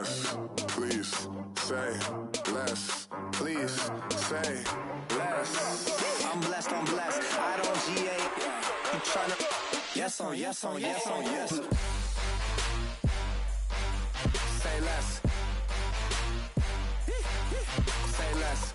less, please say less, please say less. I'm blessed, I don't GA. You tryna yes on yes on yes on yes. Say less. Say less.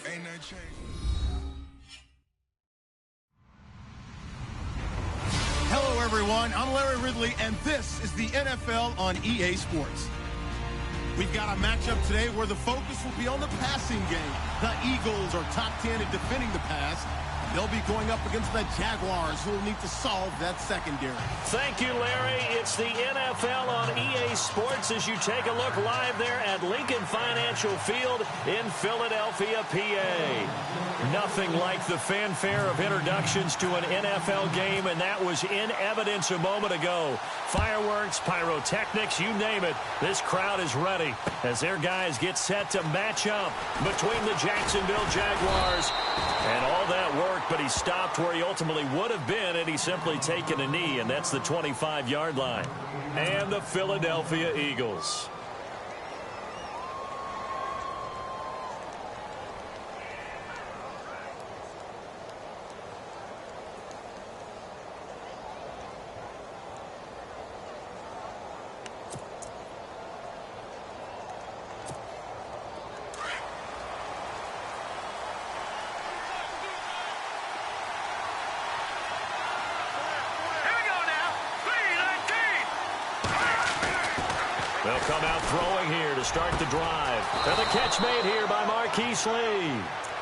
Ain't no change. Hello, everyone. I'm Larry Ridley, and this is the NFL on EA Sports. We've got a matchup today where the focus will be on the passing game. The Eagles are top 10 at defending the pass. They'll be going up against the Jaguars, who will need to solve that secondary. Thank you, Larry. It's the NFL on EA Sports as you take a look live there at Lincoln Financial Field in Philadelphia, PA. Nothing like the fanfare of introductions to an NFL game, and that was in evidence a moment ago. Fireworks, pyrotechnics, you name it. This crowd is ready as their guys get set to match up between the Jacksonville Jaguars. And all that work, but he stopped where he ultimately would have been had he simply taken a knee, and that's the 25-yard line. And the Philadelphia Eagles. They'll come out throwing here to start the drive. And the catch made here by Marquise Lee.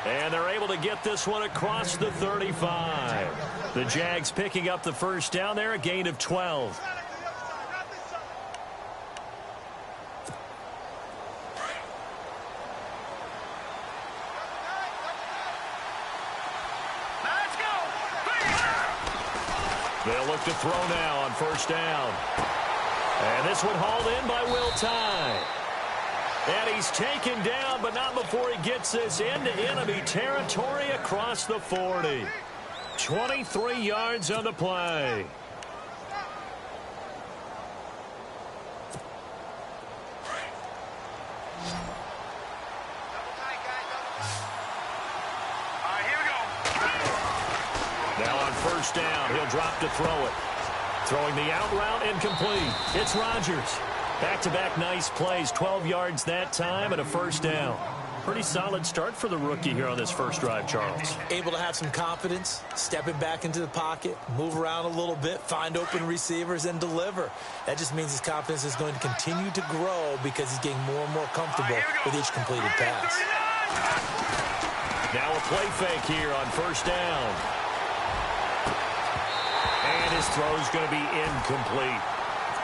And they're able to get this one across the 35. The Jags picking up the first down there, a gain of 12. They'll look to throw now on first down. And this one hauled in by Will Tye. And he's taken down, but not before he gets this into enemy territory across the 40. 23 yards on the play. Now on first down, he'll drop to throw it. Throwing the out route incomplete. It's Rodgers. Back-to-back nice plays. 12 yards that time and a first down. Pretty solid start for the rookie here on this first drive, Charles. Able to have some confidence, stepping back into the pocket, move around a little bit, find open receivers, and deliver. That just means his confidence is going to continue to grow because he's getting more and more comfortable with each completed pass. Now a play fake here on first down. And his throw is going to be incomplete.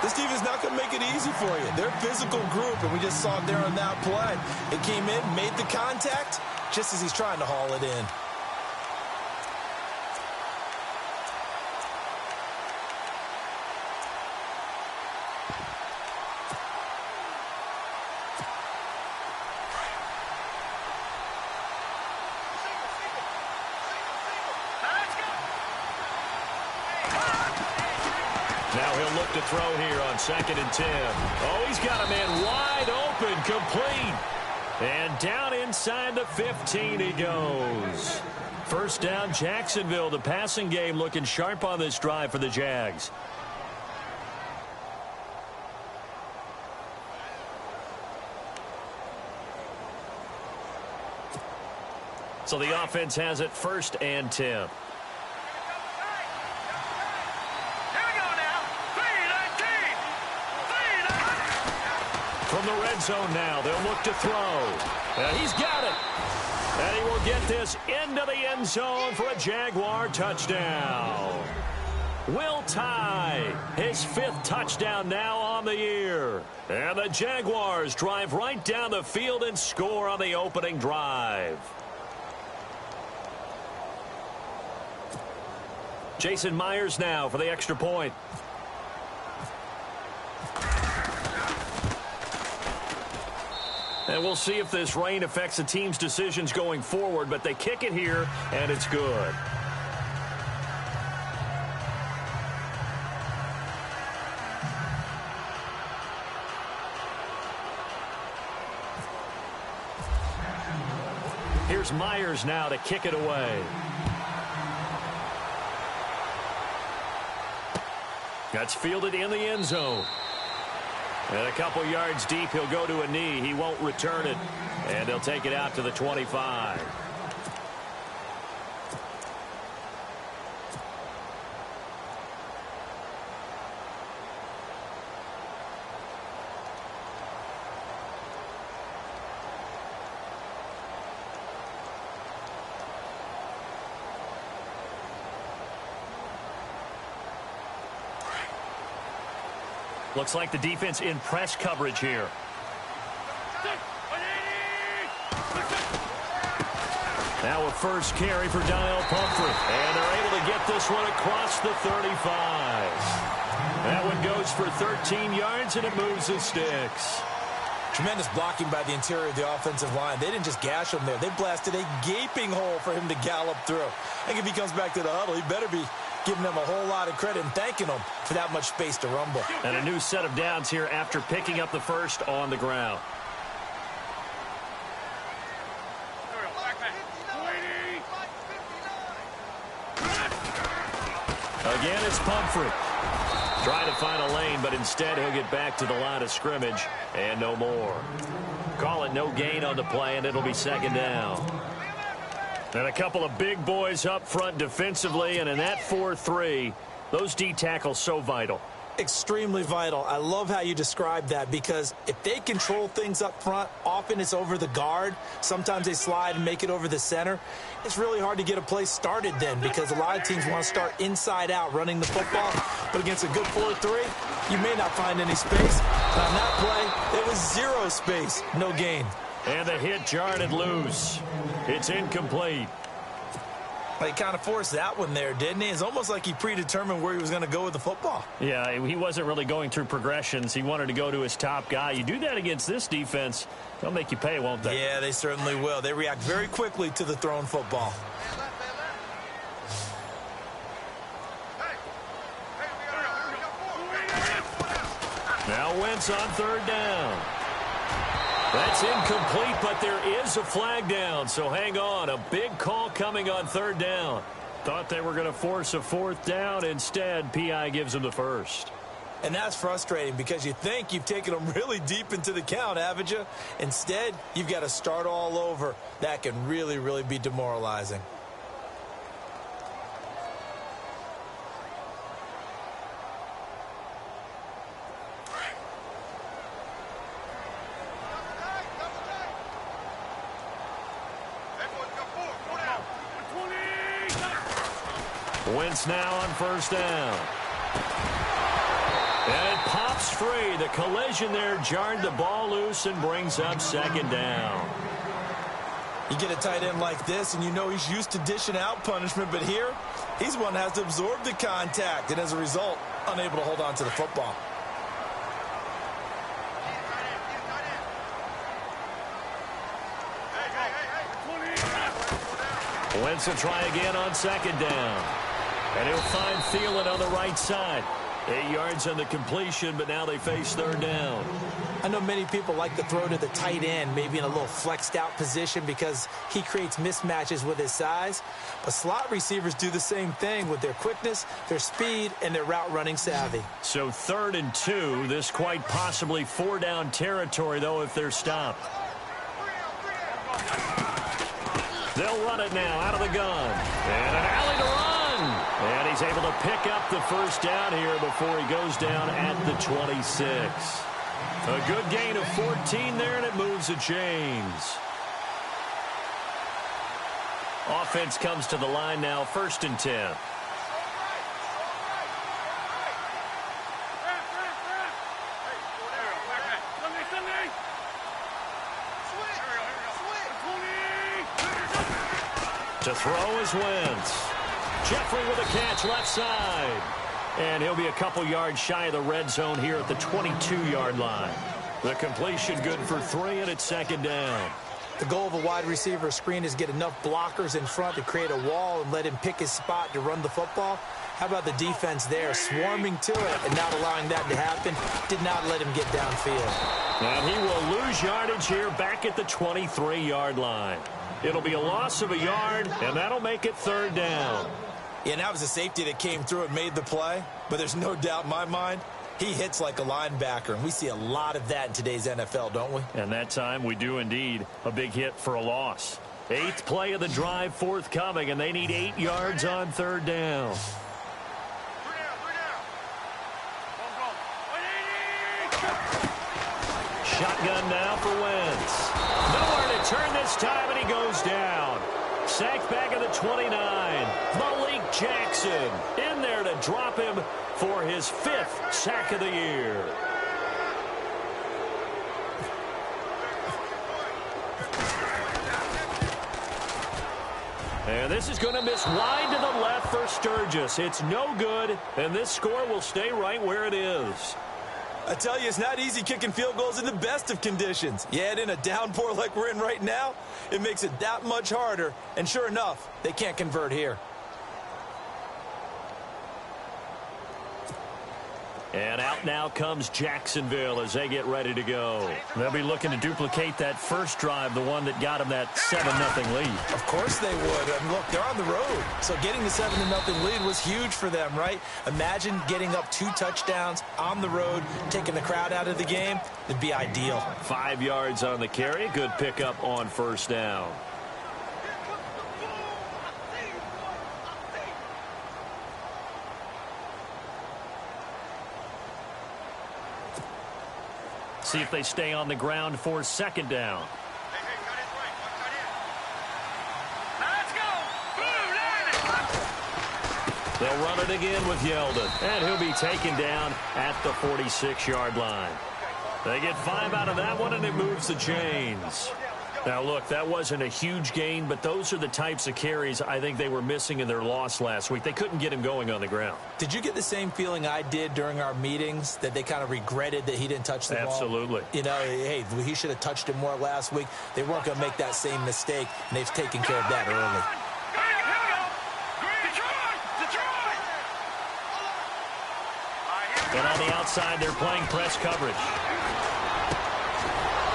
This team is not going to make it easy for you. They're a physical group, and we just saw it there on that play. It came in, made the contact, just as he's trying to haul it in. Now he'll look to throw here on 2nd and 10. Oh, he's got a man wide open, complete. And down inside the 15 he goes. First down, Jacksonville. The passing game looking sharp on this drive for the Jags. So the offense has it 1st and 10. From the red zone now, they'll look to throw. He's got it. And he will get this into the end zone for a Jaguar touchdown. will tie. His 5th touchdown now on the year. And the Jaguars drive right down the field and score on the opening drive. Jason Myers now for the extra point. And we'll see if this rain affects the team's decisions going forward, but they kick it here, and it's good. Here's Myers now to kick it away. That's fielded in the end zone. And a couple yards deep, he'll go to a knee. He won't return it. And they'll take it out to the 25. Looks like the defense in press coverage here. Now a first carry for Donnell Pumphrey. And they're able to get this one across the 35. That one goes for 13 yards, and it moves the sticks. Tremendous blocking by the interior of the offensive line. They didn't just gash him there. They blasted a gaping hole for him to gallop through. I think if he comes back to the huddle, he better be giving them a whole lot of credit and thanking them for that much space to rumble. And a new set of downs here after picking up the first on the ground. Again, it's Pumphrey. Trying to find a lane, but instead he'll get back to the line of scrimmage and no more. Call it no gain on the play, and it'll be second down. And a couple of big boys up front defensively, and in that 4-3, those D tackles so vital. Extremely vital. I love how you describe that, because if they control things up front, often it's over the guard. Sometimes they slide and make it over the center. It's really hard to get a play started then, because a lot of teams want to start inside out running the football. But against a good 4-3, you may not find any space. But on that play, it was zero space, no gain. And the hit jarred it loose. It's incomplete. He kind of forced that one there, didn't he? It's almost like he predetermined where he was going to go with the football. Yeah, he wasn't really going through progressions. He wanted to go to his top guy. You do that against this defense, they'll make you pay, won't they? Yeah, they certainly will. They react very quickly to the thrown football. Now Wentz on third down. That's incomplete, but there is a flag down, so hang on. A big call coming on third down. Thought they were going to force a fourth down. Instead, P.I. gives them the first. And that's frustrating, because you think you've taken them really deep into the count, haven't you? Instead, you've got to start all over. That can really, really be demoralizing. Wentz now on first down. And it pops free. The collision there jarred the ball loose and brings up second down. You get a tight end like this, and you know he's used to dishing out punishment, but here, he's one that has to absorb the contact, and as a result, unable to hold on to the football. Wentz will try again on second down. And he'll find Thielen on the right side. 8 yards on the completion, but now they face third down. I know many people like to throw to the tight end, maybe in a little flexed out position, because he creates mismatches with his size. But slot receivers do the same thing with their quickness, their speed, and their route running savvy. So 3rd and 2, this quite possibly 4-down territory, though, if they're stopped. They'll run it now out of the gun. And an alley to run. And he's able to pick up the first down here before he goes down at the 26. A good gain of 14 there, and it moves the chains. Offense comes to the line now, 1st and 10. To throw is Wentz. Jeffrey with a catch left side. And he'll be a couple yards shy of the red zone here at the 22-yard line. The completion good for 3, and it's second down. The goal of a wide receiver screen is get enough blockers in front to create a wall and let him pick his spot to run the football. How about the defense there, swarming to it and not allowing that to happen? Did not let him get downfield. And he will lose yardage here back at the 23-yard line. It'll be a loss of a yard, and that'll make it third down. Yeah, and that was a safety that came through and made the play. But there's no doubt in my mind, he hits like a linebacker. And we see a lot of that in today's NFL, don't we? And that time we do indeed. A big hit for a loss. 8th play of the drive forthcoming, and they need 8 yards on third down. Shotgun now for Wentz. Nowhere to turn this time, and he goes down. Sacked back at the 29. Malik Jackson in there to drop him for his 5th sack of the year. And this is going to miss wide to the left for Sturgis. It's no good, and this score will stay right where it is. I tell you, it's not easy kicking field goals in the best of conditions. Yet in a downpour like we're in right now, it makes it that much harder. And sure enough, they can't convert here. And out now comes Jacksonville as they get ready to go. They'll be looking to duplicate that first drive, the one that got them that 7-0 lead. Of course they would. And look, they're on the road. So getting the 7-0 lead was huge for them, right? Imagine getting up 2 touchdowns on the road, taking the crowd out of the game. It'd be ideal. 5 yards on the carry. Good pickup on first down. See if they stay on the ground for second down. They'll run it again with Yeldon, and he'll be taken down at the 46-yard line. They get 5 out of that one, and it moves the chains. Now, look, that wasn't a huge gain, but those are the types of carries I think they were missing in their loss last week. They couldn't get him going on the ground. Did you get the same feeling I did during our meetings, that they kind of regretted that he didn't touch the ball? Absolutely. You know, hey, he should have touched it more last week. They weren't going to make that same mistake, and they've taken care of that early. And on the outside, they're playing press coverage.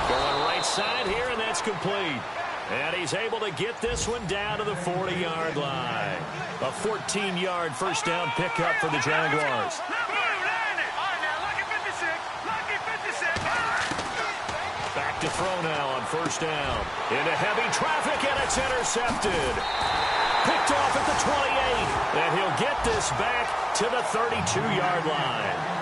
Going right side here, and that's complete. And he's able to get this one down to the 40-yard line. A 14-yard first down pickup for the Jaguars. Back to throw now on first down. Into heavy traffic, and it's intercepted. Picked off at the 28. And he'll get this back to the 32-yard line.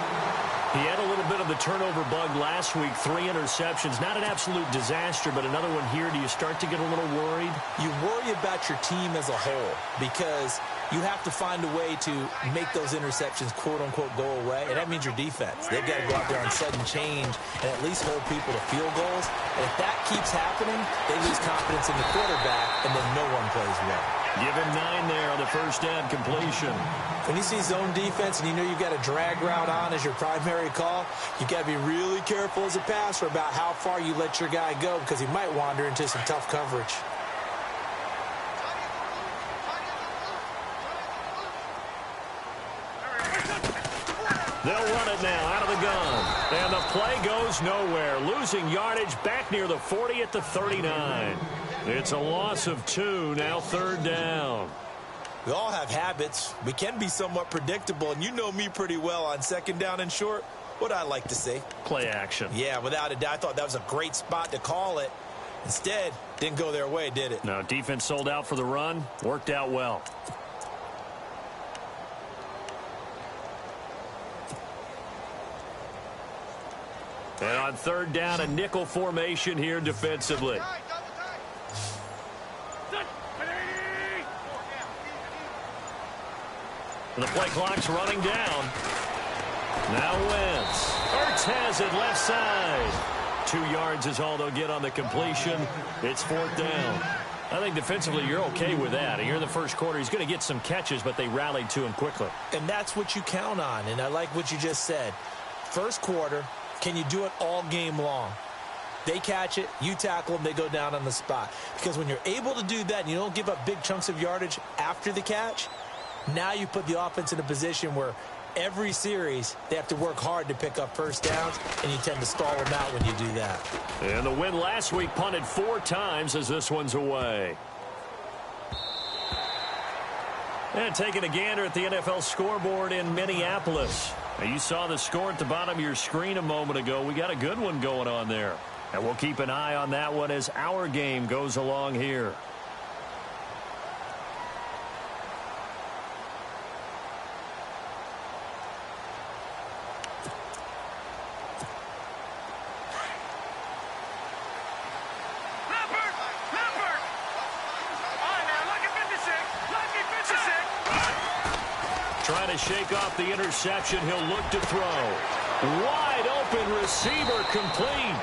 He had a little bit of the turnover bug last week, 3 interceptions. Not an absolute disaster, but another one here. Do you start to get a little worried? You worry about your team as a whole because you have to find a way to make those interceptions, quote-unquote, go away, and that means your defense. They've got to go out there on sudden change and at least hold people to field goals. And if that keeps happening, they lose confidence in the quarterback, and then no one plays well. Give him 9 there on the first down completion. When you see zone defense and you know you've got a drag route on as your primary call, you've got to be really careful as a passer about how far you let your guy go because he might wander into some tough coverage. They'll run it now out of the gun. And the play goes nowhere. Losing yardage back near the 40 at the 39. It's a loss of 2, now third down. We all have habits. We can be somewhat predictable, and you know me pretty well on second down and short. What I like to see. Play action. Yeah, without a doubt. I thought that was a great spot to call it. Instead, didn't go their way, did it? No, defense sold out for the run. Worked out well. And on third down, a nickel formation here defensively. The play clock's running down. Now Wentz. Ertz has it left side. 2 yards is all they'll get on the completion. It's fourth down. I think defensively you're okay with that. Here in the first quarter, he's going to get some catches, but they rallied to him quickly. And that's what you count on, and I like what you just said. First quarter, can you do it all game long? They catch it, you tackle them, they go down on the spot. Because when you're able to do that and you don't give up big chunks of yardage after the catch, now you put the offense in a position where every series they have to work hard to pick up first downs, and you tend to stall them out when you do that. And the win last week punted 4 times as this one's away. And taking a gander at the NFL scoreboard in Minneapolis. Now, you saw the score at the bottom of your screen a moment ago. We got a good one going on there. And we'll keep an eye on that one as our game goes along here. Trying to shake off the interception. He'll look to throw. Wide open receiver complete.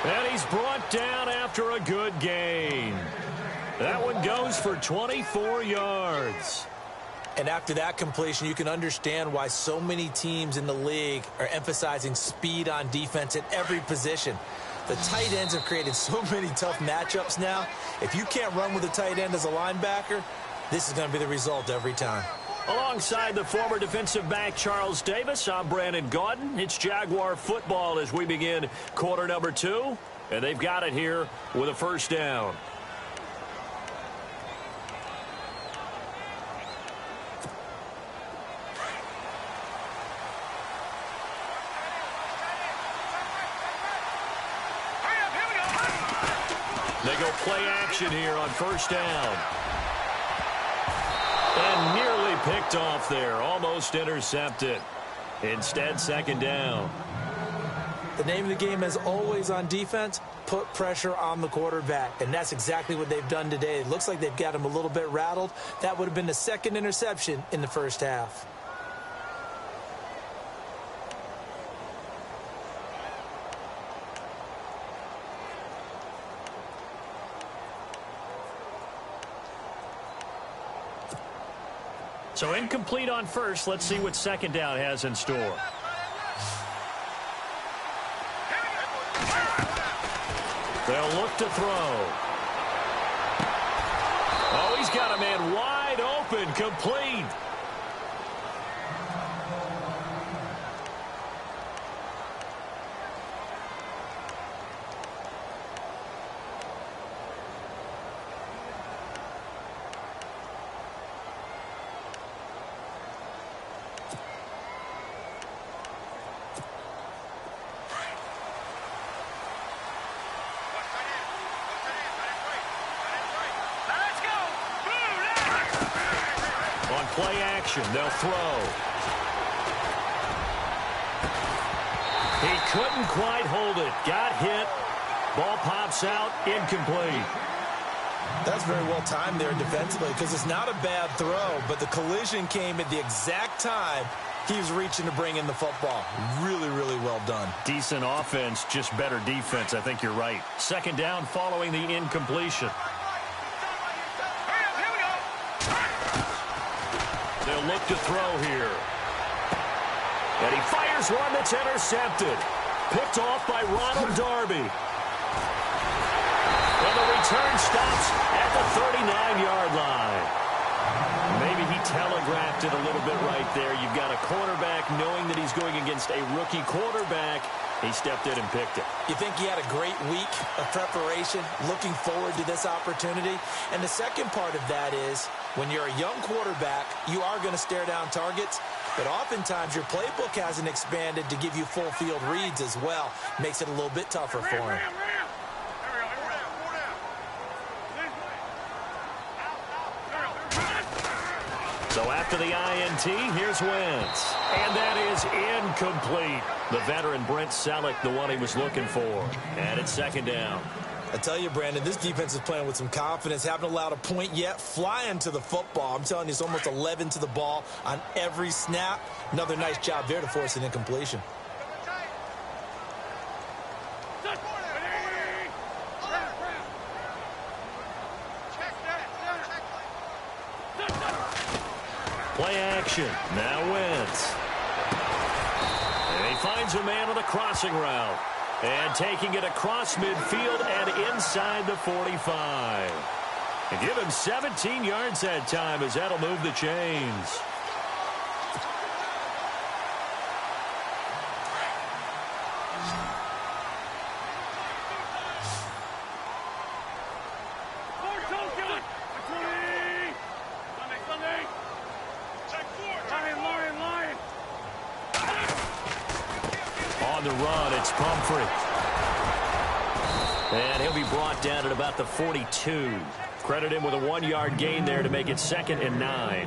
And he's brought down after a good gain. That one goes for 24 yards. And after that completion, you can understand why so many teams in the league are emphasizing speed on defense at every position. The tight ends have created so many tough matchups now. If you can't run with a tight end as a linebacker, this is going to be the result every time. Alongside the former defensive back Charles Davis, I'm Brandon Gaudin. It's Jaguar football as we begin quarter number 2. And they've got it here with a first down. They go play action here on first down. And nearly picked off there. Almost intercepted. Instead, second down. The name of the game, as always on defense, put pressure on the quarterback. And that's exactly what they've done today. It looks like they've got him a little bit rattled. That would have been the second interception in the first half. So incomplete on first. Let's see what second down has in store. They'll look to throw. Oh, he's got a man wide open, complete. Play action. They'll throw. He couldn't quite hold it. Got hit. Ball pops out. Incomplete. That's very well timed there defensively because it's not a bad throw, but the collision came at the exact time he was reaching to bring in the football. Really, really well done. Decent offense, just better defense. I think you're right. Second down following the incompletion. They'll look to throw here. And he fires one that's intercepted. Picked off by Ronald Darby. And the return stops at the 39-yard line. Maybe he telegraphed it a little bit right there. You've got a quarterback knowing that he's going against a rookie quarterback. He stepped in and picked it. You think he had a great week of preparation, looking forward to this opportunity? And the second part of that is, when you're a young quarterback, you are going to stare down targets, but oftentimes your playbook hasn't expanded to give you full field reads as well. Makes it a little bit tougher for him. So after the INT, here's Wentz. And that is incomplete. The veteran Brent Selleck, the one he was looking for. And it's second down. I tell you, Brandon, this defense is playing with some confidence. Haven't allowed a point yet. Flying to the football. I'm telling you, it's almost 11 to the ball on every snap. Another nice job there to force an incompletion. Play action. Now Wentz. And he finds a man on the crossing route. And taking it across midfield and inside the 45. And give him 17 yards that time as that'll move the chains. On the run, it's Pumphrey. And he'll be brought down at about the 42. Credit him with a 1-yard gain there to make it 2nd and 9.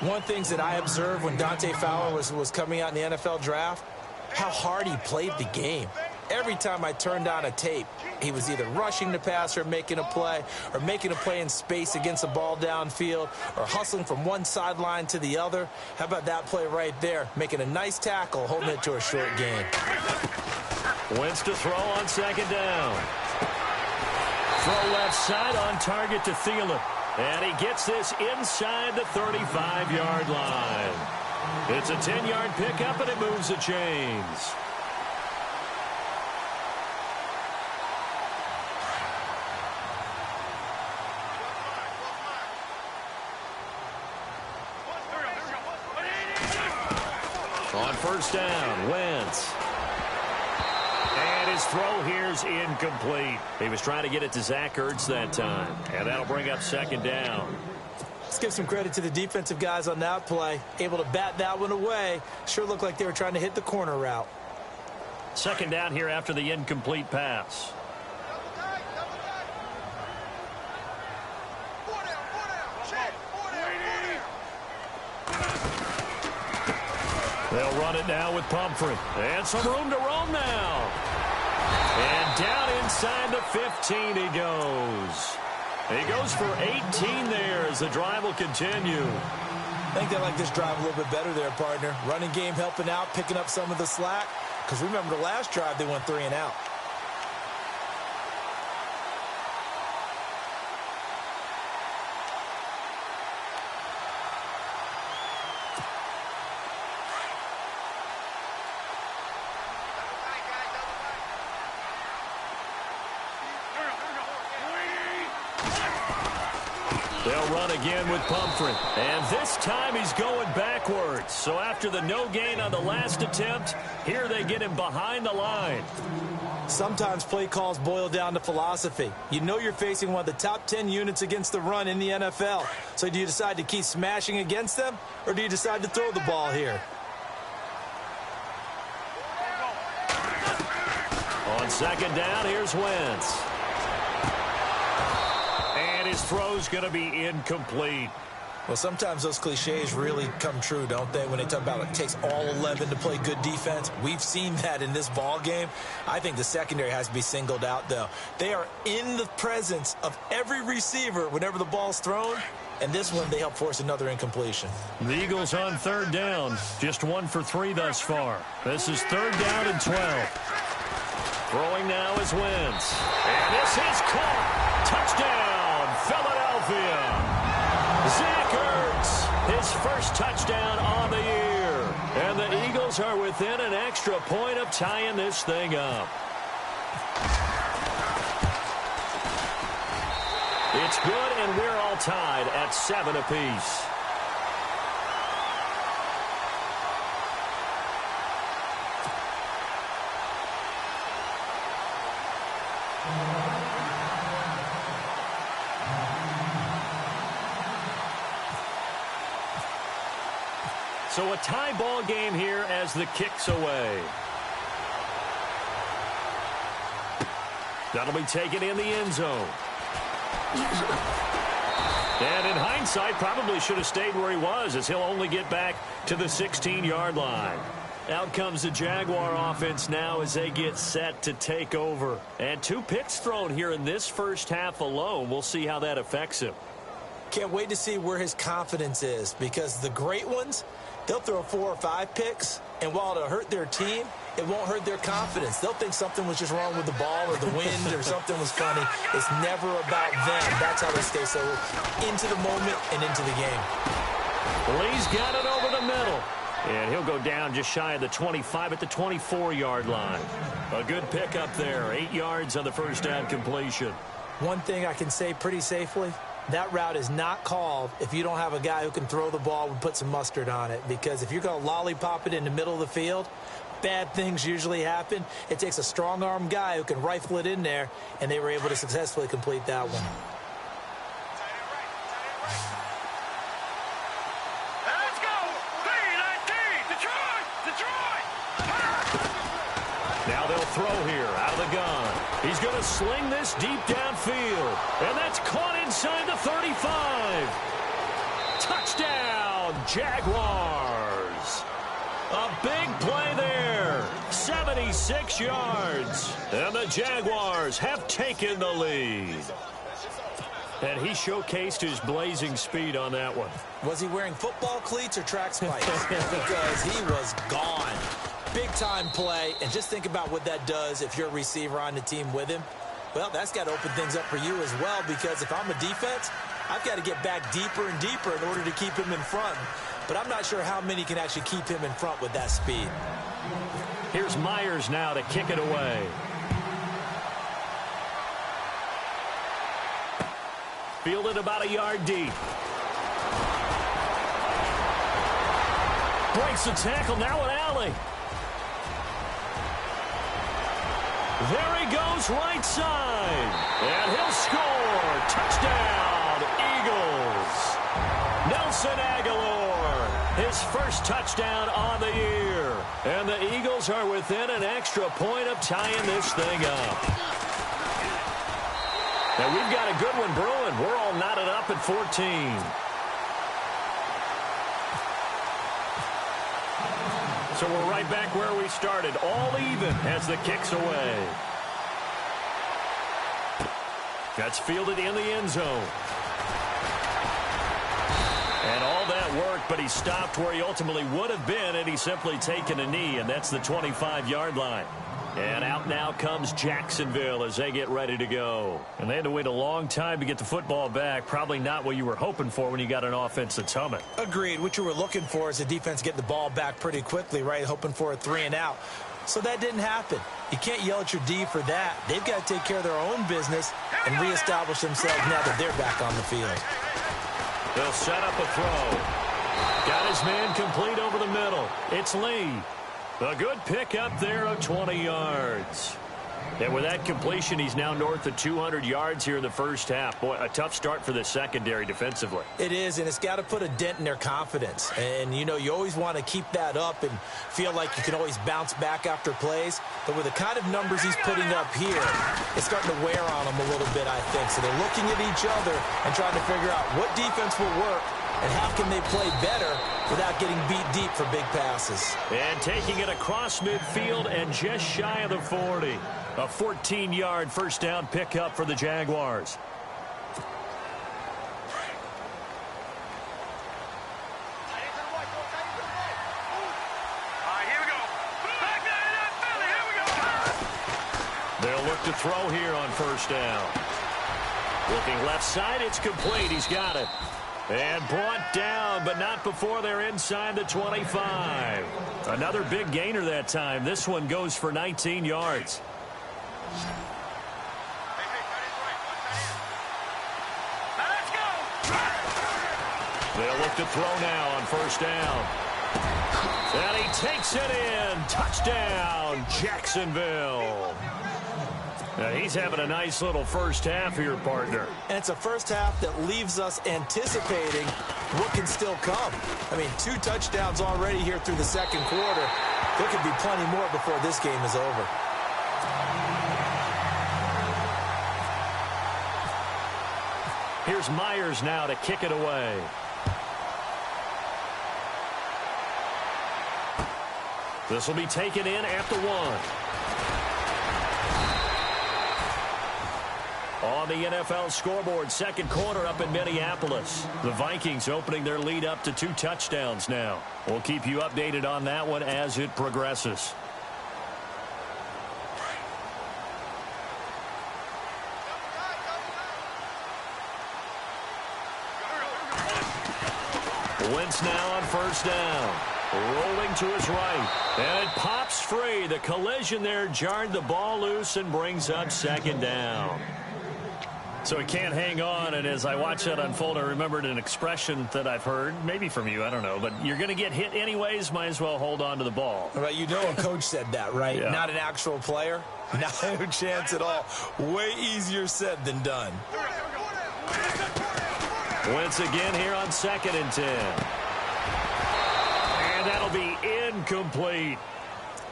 One of the things that I observed when Dante Fowler was coming out in the NFL draft, how hard he played the game. Every time I turned on a tape, he was either rushing the passer, or making a play in space against the ball downfield, or hustling from one sideline to the other. How about that play right there? Making a nice tackle, holding it to a short gain. Wentz to throw on 2nd down. Throw left side on target to Thielen. And he gets this inside the 35-yard line. It's a 10-yard pickup, and it moves the chains. On 1st down, Wentz. And his throw here's incomplete. He was trying to get it to Zach Ertz that time. And that'll bring up 2nd down. Let's give some credit to the defensive guys on that play. Able to bat that one away. Sure looked like they were trying to hit the corner route. 2nd down here after the incomplete pass. They'll run it now with Pumphrey. And some room to roam now. And down inside the 15 he goes. He goes for 18 there as the drive will continue. I think they like this drive a little bit better there, partner. Running game helping out, picking up some of the slack. Because remember, the last drive they went 3 and out. They'll run again with Pumphrey. And this time he's going backwards. So after the no gain on the last attempt, here they get him behind the line. Sometimes play calls boil down to philosophy. You know you're facing one of the top 10 units against the run in the NFL. So do you decide to keep smashing against them, or do you decide to throw the ball here? On 2nd down, here's Wentz. His throw's going to be incomplete. Well, sometimes those cliches really come true, don't they? When they talk about it takes all 11 to play good defense. We've seen that in this ball game. I think the secondary has to be singled out, though. They are in the presence of every receiver whenever the ball's thrown. And this one, they help force another incompletion. The Eagles on 3rd down. Just 1 for 3 thus far. This is 3rd down and 12. Throwing now is Wentz. And this is caught. Touchdown. Philadelphia. Zach Ertz, his first touchdown on the year. And the Eagles are within an extra point of tying this thing up. It's good, and we're all tied at 7 apiece. So a tie ball game here as the kick's away. That'll be taken in the end zone. And in hindsight, probably should have stayed where he was, as he'll only get back to the 16-yard line. Out comes the Jaguar offense now as they get set to take over. And 2 picks thrown here in this first half alone. We'll see how that affects him. Can't wait to see where his confidence is, because the great ones, they'll throw 4 or 5 picks, and while it'll hurt their team, it won't hurt their confidence. They'll think something was just wrong with the ball or the wind or something was funny. It's never about them. That's how they stay so into the moment and into the game. Lee's got it over the middle. And he'll go down just shy of the 25 at the 24-yard line. A good pickup there. 8 yards on the first down completion. One thing I can say pretty safely, that route is not called if you don't have a guy who can throw the ball and put some mustard on it. Because if you're going to lollipop it in the middle of the field, bad things usually happen. It takes a strong-arm guy who can rifle it in there, and they were able to successfully complete that one. Now they'll throw here out of the gun. He's going to sling this deep downfield. And that's caught inside the 35. Touchdown, Jaguars. A big play there. 76 yards. And the Jaguars have taken the lead. And he showcased his blazing speed on that one. Was he wearing football cleats or track spikes? Because he was gone. Big-time play, and just think about what that does if you're a receiver on the team with him. Well, that's got to open things up for you as well, because if I'm a defense, I've got to get back deeper and deeper in order to keep him in front. But I'm not sure how many can actually keep him in front with that speed. Here's Myers now to kick it away. Fielded about a yard deep. Breaks the tackle, now an alley. There he goes right side. And he'll score. Touchdown, Eagles. Nelson Aguilar, his first touchdown on the year. And the Eagles are within an extra point of tying this thing up. And we've got a good one brewing. We're all knotted up at 14. So we're right back where we started, all even as the kick's away. That's fielded in the end zone. And all that worked, but he stopped where he ultimately would have been, and he's simply taken a knee, and that's the 25-yard line. And out now comes Jacksonville as they get ready to go. And they had to wait a long time to get the football back. Probably not what you were hoping for when you got an offense that's humming. Agreed. What you were looking for is the defense getting the ball back pretty quickly, right? Hoping for a 3-and-out. So that didn't happen. You can't yell at your D for that. They've got to take care of their own business and reestablish themselves now that they're back on the field. They'll set up a throw. Got his man complete over the middle. It's Lee. A good pick up there of 20 yards. And with that completion, he's now north of 200 yards here in the first half. Boy, a tough start for the secondary defensively. It is, and it's got to put a dent in their confidence. And, you know, you always want to keep that up and feel like you can always bounce back after plays. But with the kind of numbers he's putting up here, it's starting to wear on them a little bit, I think. So they're looking at each other and trying to figure out what defense will work and how can they play better without getting beat deep for big passes. And taking it across midfield and just shy of the 40. A 14-yard first down pickup for the Jaguars. They'll look to throw here on first down. Looking left side, it's complete. He's got it. And brought down, but not before they're inside the 25. Another big gainer that time. This one goes for 19 yards. They'll look to throw now on first down. And he takes it in. Touchdown, Jacksonville. Now he's having a nice little first half here, partner. And it's a first half that leaves us anticipating what can still come. I mean, 2 touchdowns already here through the second quarter. There could be plenty more before this game is over. Here's Myers now to kick it away. This will be taken in at the 1. On the NFL scoreboard, second quarter up in Minneapolis. The Vikings opening their lead up to 2 touchdowns now. We'll keep you updated on that one as it progresses. Wentz now on first down. Rolling to his right. And it pops free. The collision there jarred the ball loose and brings up second down. So he can't hang on, and as I watch that unfold, I remembered an expression that I've heard, maybe from you, I don't know, but you're going to get hit anyways, might as well hold on to the ball. Right, you know a coach said that, right? Yeah. Not an actual player. Not a chance at all. Way easier said than done. Wentz again here on 2nd and 10. And that'll be incomplete.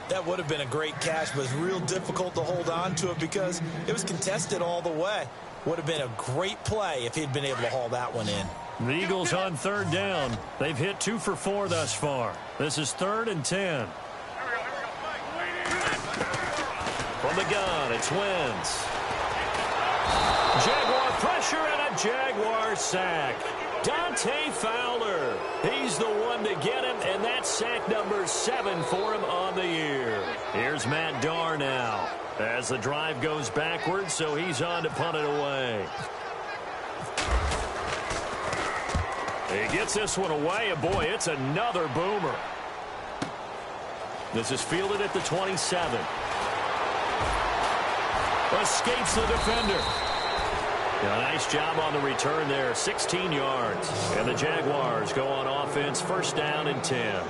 That would have been a great catch, but it's real difficult to hold on to it because it was contested all the way. Would have been a great play if he'd been able to haul that one in. The Eagles on 3rd down. They've hit 2 for 4 thus far. This is 3rd and 10. From the gun, it's Wentz. Jaguar pressure and a Jaguar sack. Dante Fowler. He's the one to get him, and that's sack number 7 for him on the year. Here's Matt Darr now as the drive goes backwards, so he's on to punt it away. He gets this one away, and boy, it's another boomer. This is fielded at the 27. Escapes the defender. Yeah, nice job on the return there, 16 yards. And the Jaguars go on offense, 1st down and 10.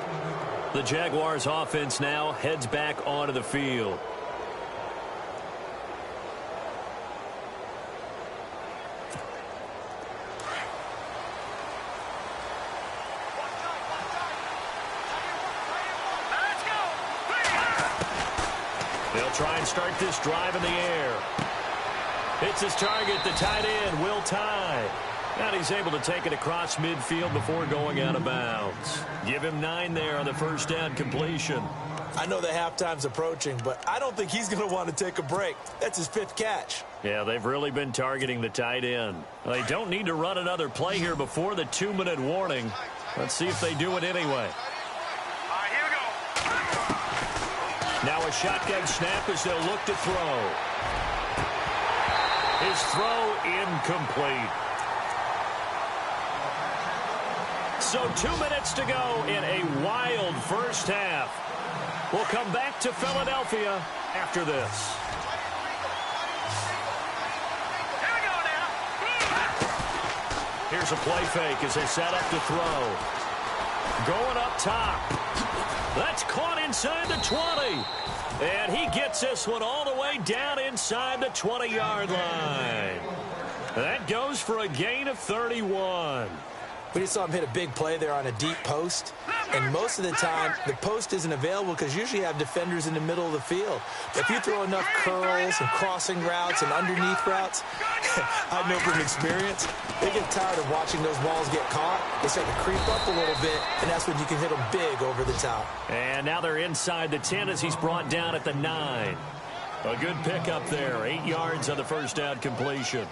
The Jaguars offense now heads back onto the field. They'll try and start this drive in the air. Hits his target, the tight end, Will Tye. And he's able to take it across midfield before going out of bounds. Give him 9 there on the 1st down completion. I know the halftime's approaching, but I don't think he's going to want to take a break. That's his 5th catch. Yeah, they've really been targeting the tight end. They don't need to run another play here before the 2-minute warning. Let's see if they do it anyway. Now a shotgun snap as they'll look to throw. His throw incomplete. So 2 minutes to go in a wild first half. We'll come back to Philadelphia after this. Here's a play fake as they set up to throw. Going up top. That's caught inside the 20. And he gets this one all the way down inside the 20-yard line. That goes for a gain of 31. We just saw him hit a big play there on a deep post. And most of the time, the post isn't available because usually you have defenders in the middle of the field. If you throw enough curls and crossing routes and underneath routes, I know from experience, they get tired of watching those balls get caught. They start to creep up a little bit, and that's when you can hit them big over the top. And now they're inside the 10 as he's brought down at the 9. A good pickup there, 8 yards on the 1st down completion.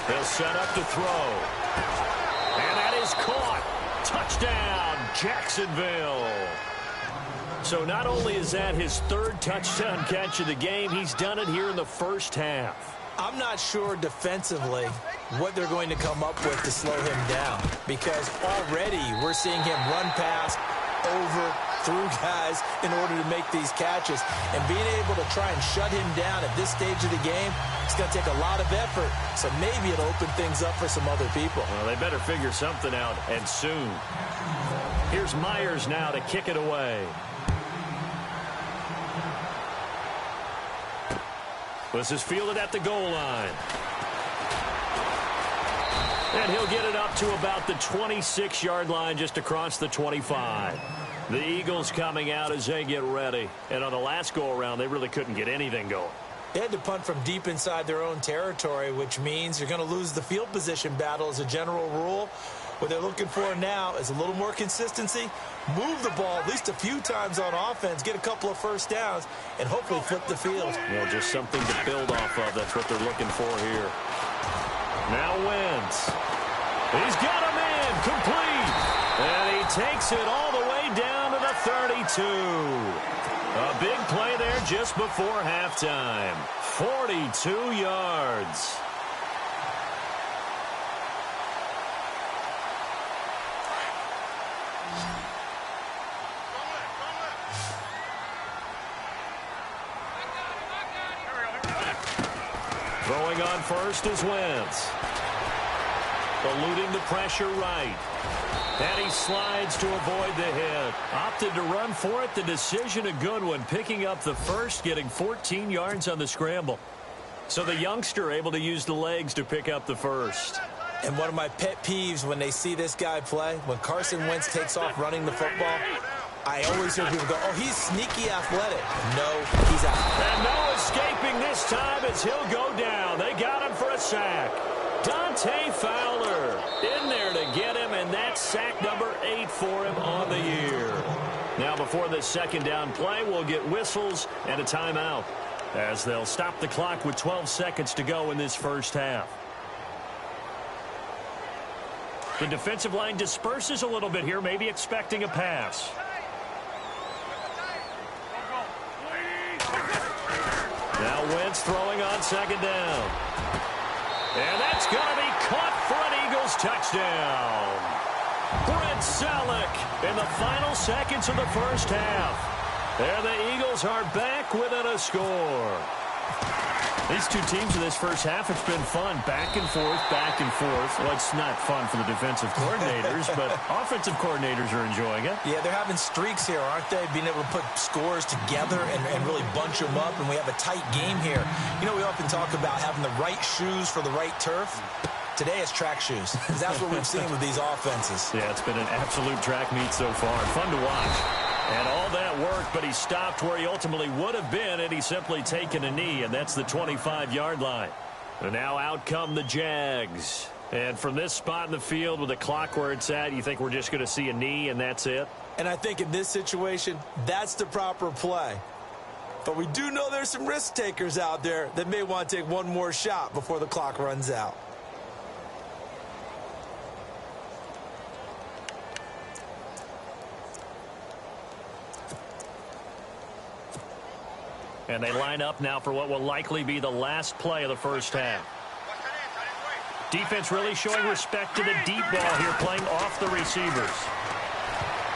They'll set up to throw. And that is caught. Touchdown, Jacksonville. So not only is that his 3rd touchdown catch of the game, he's done it here in the first half. I'm not sure defensively what they're going to come up with to slow him down, because already we're seeing him run past, over, through guys in order to make these catches. And being able to try and shut him down at this stage of the game, it's going to take a lot of effort. So maybe it'll open things up for some other people. Well, they better figure something out, and soon. Here's Myers now to kick it away. This is fielded at the goal line. And he'll get it up to about the 26-yard line, just across the 25. The Eagles coming out as they get ready. And on the last go-around, they really couldn't get anything going. They had to punt from deep inside their own territory, which means you're going to lose the field position battle as a general rule. What they're looking for now is a little more consistency, move the ball at least a few times on offense, get a couple of first downs, and hopefully flip the field. Yeah, just something to build off of. That's what they're looking for here. Now Wentz. He's got him in, complete. And he takes it all the way way down to the 32. A big play there just before halftime. 42 yards. Throwing on first is Wentz. Eluding the pressure right. And he slides to avoid the hit. Opted to run for it. The decision a good one. Picking up the first, getting 14 yards on the scramble. So the youngster able to use the legs to pick up the first. And one of my pet peeves when they see this guy play, when Carson Wentz takes off running the football, I always hear people go, oh, he's sneaky athletic. No, he's athletic. And no escaping this time as he'll go down. They got him for a sack. Dante Fowler in there to get him, and that's sack number 8 for him on the year. Now before this second down play, we'll get whistles and a timeout as they'll stop the clock with 12 seconds to go in this first half. The defensive line disperses a little bit here, maybe expecting a pass. Now Wentz throwing on second down. And that's going to be caught for an Eagles touchdown. Brent Selleck in the final seconds of the first half. And the Eagles are back within a score. These two teams in this first half, it's been fun. Back and forth, back and forth. Well, it's not fun for the defensive coordinators, but offensive coordinators are enjoying it. Yeah, they're having streaks here, aren't they? Being able to put scores together and really bunch them up, and we have a tight game here. You know, we often talk about having the right shoes for the right turf. Today it's track shoes, because that's what we've seen with these offenses. Yeah, it's been an absolute track meet so far. Fun to watch. And all that worked, but he stopped where he ultimately would have been had he simply taken a knee, and that's the 25-yard line. And now out come the Jags. And from this spot in the field with the clock where it's at, you think we're just going to see a knee and that's it? And I think in this situation, that's the proper play. But we do know there's some risk takers out there that may want to take one more shot before the clock runs out. And they line up now for what will likely be the last play of the first half. Defense really showing respect to the deep ball here, playing off the receivers.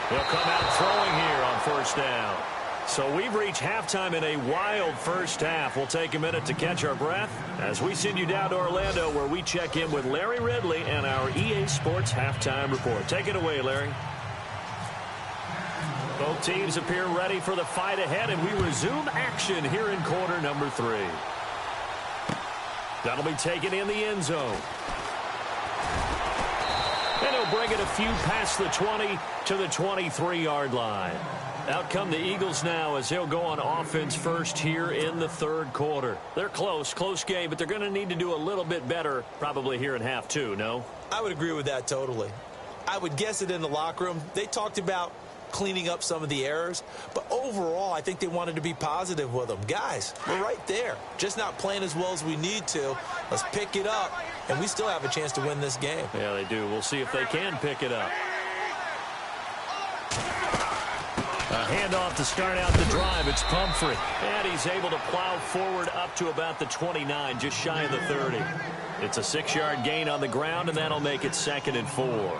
They'll come out throwing here on first down. So we've reached halftime in a wild first half. We'll take a minute to catch our breath as we send you down to Orlando, where we check in with Larry Ridley and our EA Sports Halftime Report. Take it away, Larry. Both teams appear ready for the fight ahead, and we resume action here in quarter number 3. That'll be taken in the end zone. And he'll bring it a few past the 20 to the 23-yard line. Out come the Eagles now as he'll go on offense first here in the third quarter. They're close game, but they're going to need to do a little bit better probably here in half 2, no? I would agree with that totally. I would guess it in the locker room. They talked about cleaning up some of the errors, but overall I think they wanted to be positive with them. Guys, we're right there, just not playing as well as we need to. Let's pick it up, and we still have a chance to win this game. Yeah, they do. We'll see if they can pick it up. A handoff to start out the drive. It's Pumphrey, and he's able to plow forward up to about the 29, just shy of the 30. It's a 6-yard gain on the ground, and that'll make it 2nd and 4.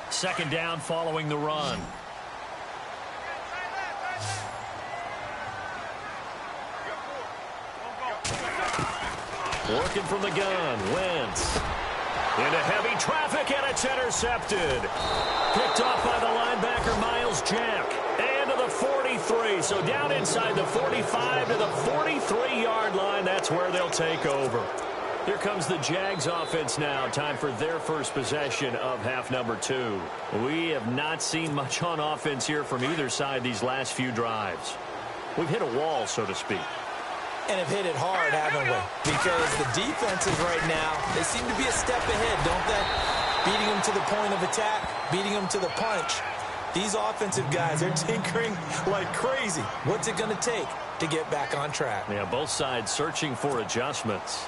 Second down following the run. Working from the gun, Wentz. Into heavy traffic, and it's intercepted. Picked off by the linebacker, Miles Jack. And to the 43, so down inside the 45 to the 43-yard line. That's where they'll take over. Here comes the Jags offense now. Time for their first possession of half number 2. We have not seen much on offense here from either side these last few drives. We've hit a wall, so to speak. And have hit it hard, haven't we? Because the defenses right now, they seem to be a step ahead, don't they? Beating them to the point of attack, beating them to the punch. These offensive guys are tinkering like crazy. What's it going to take to get back on track? Yeah, both sides searching for adjustments.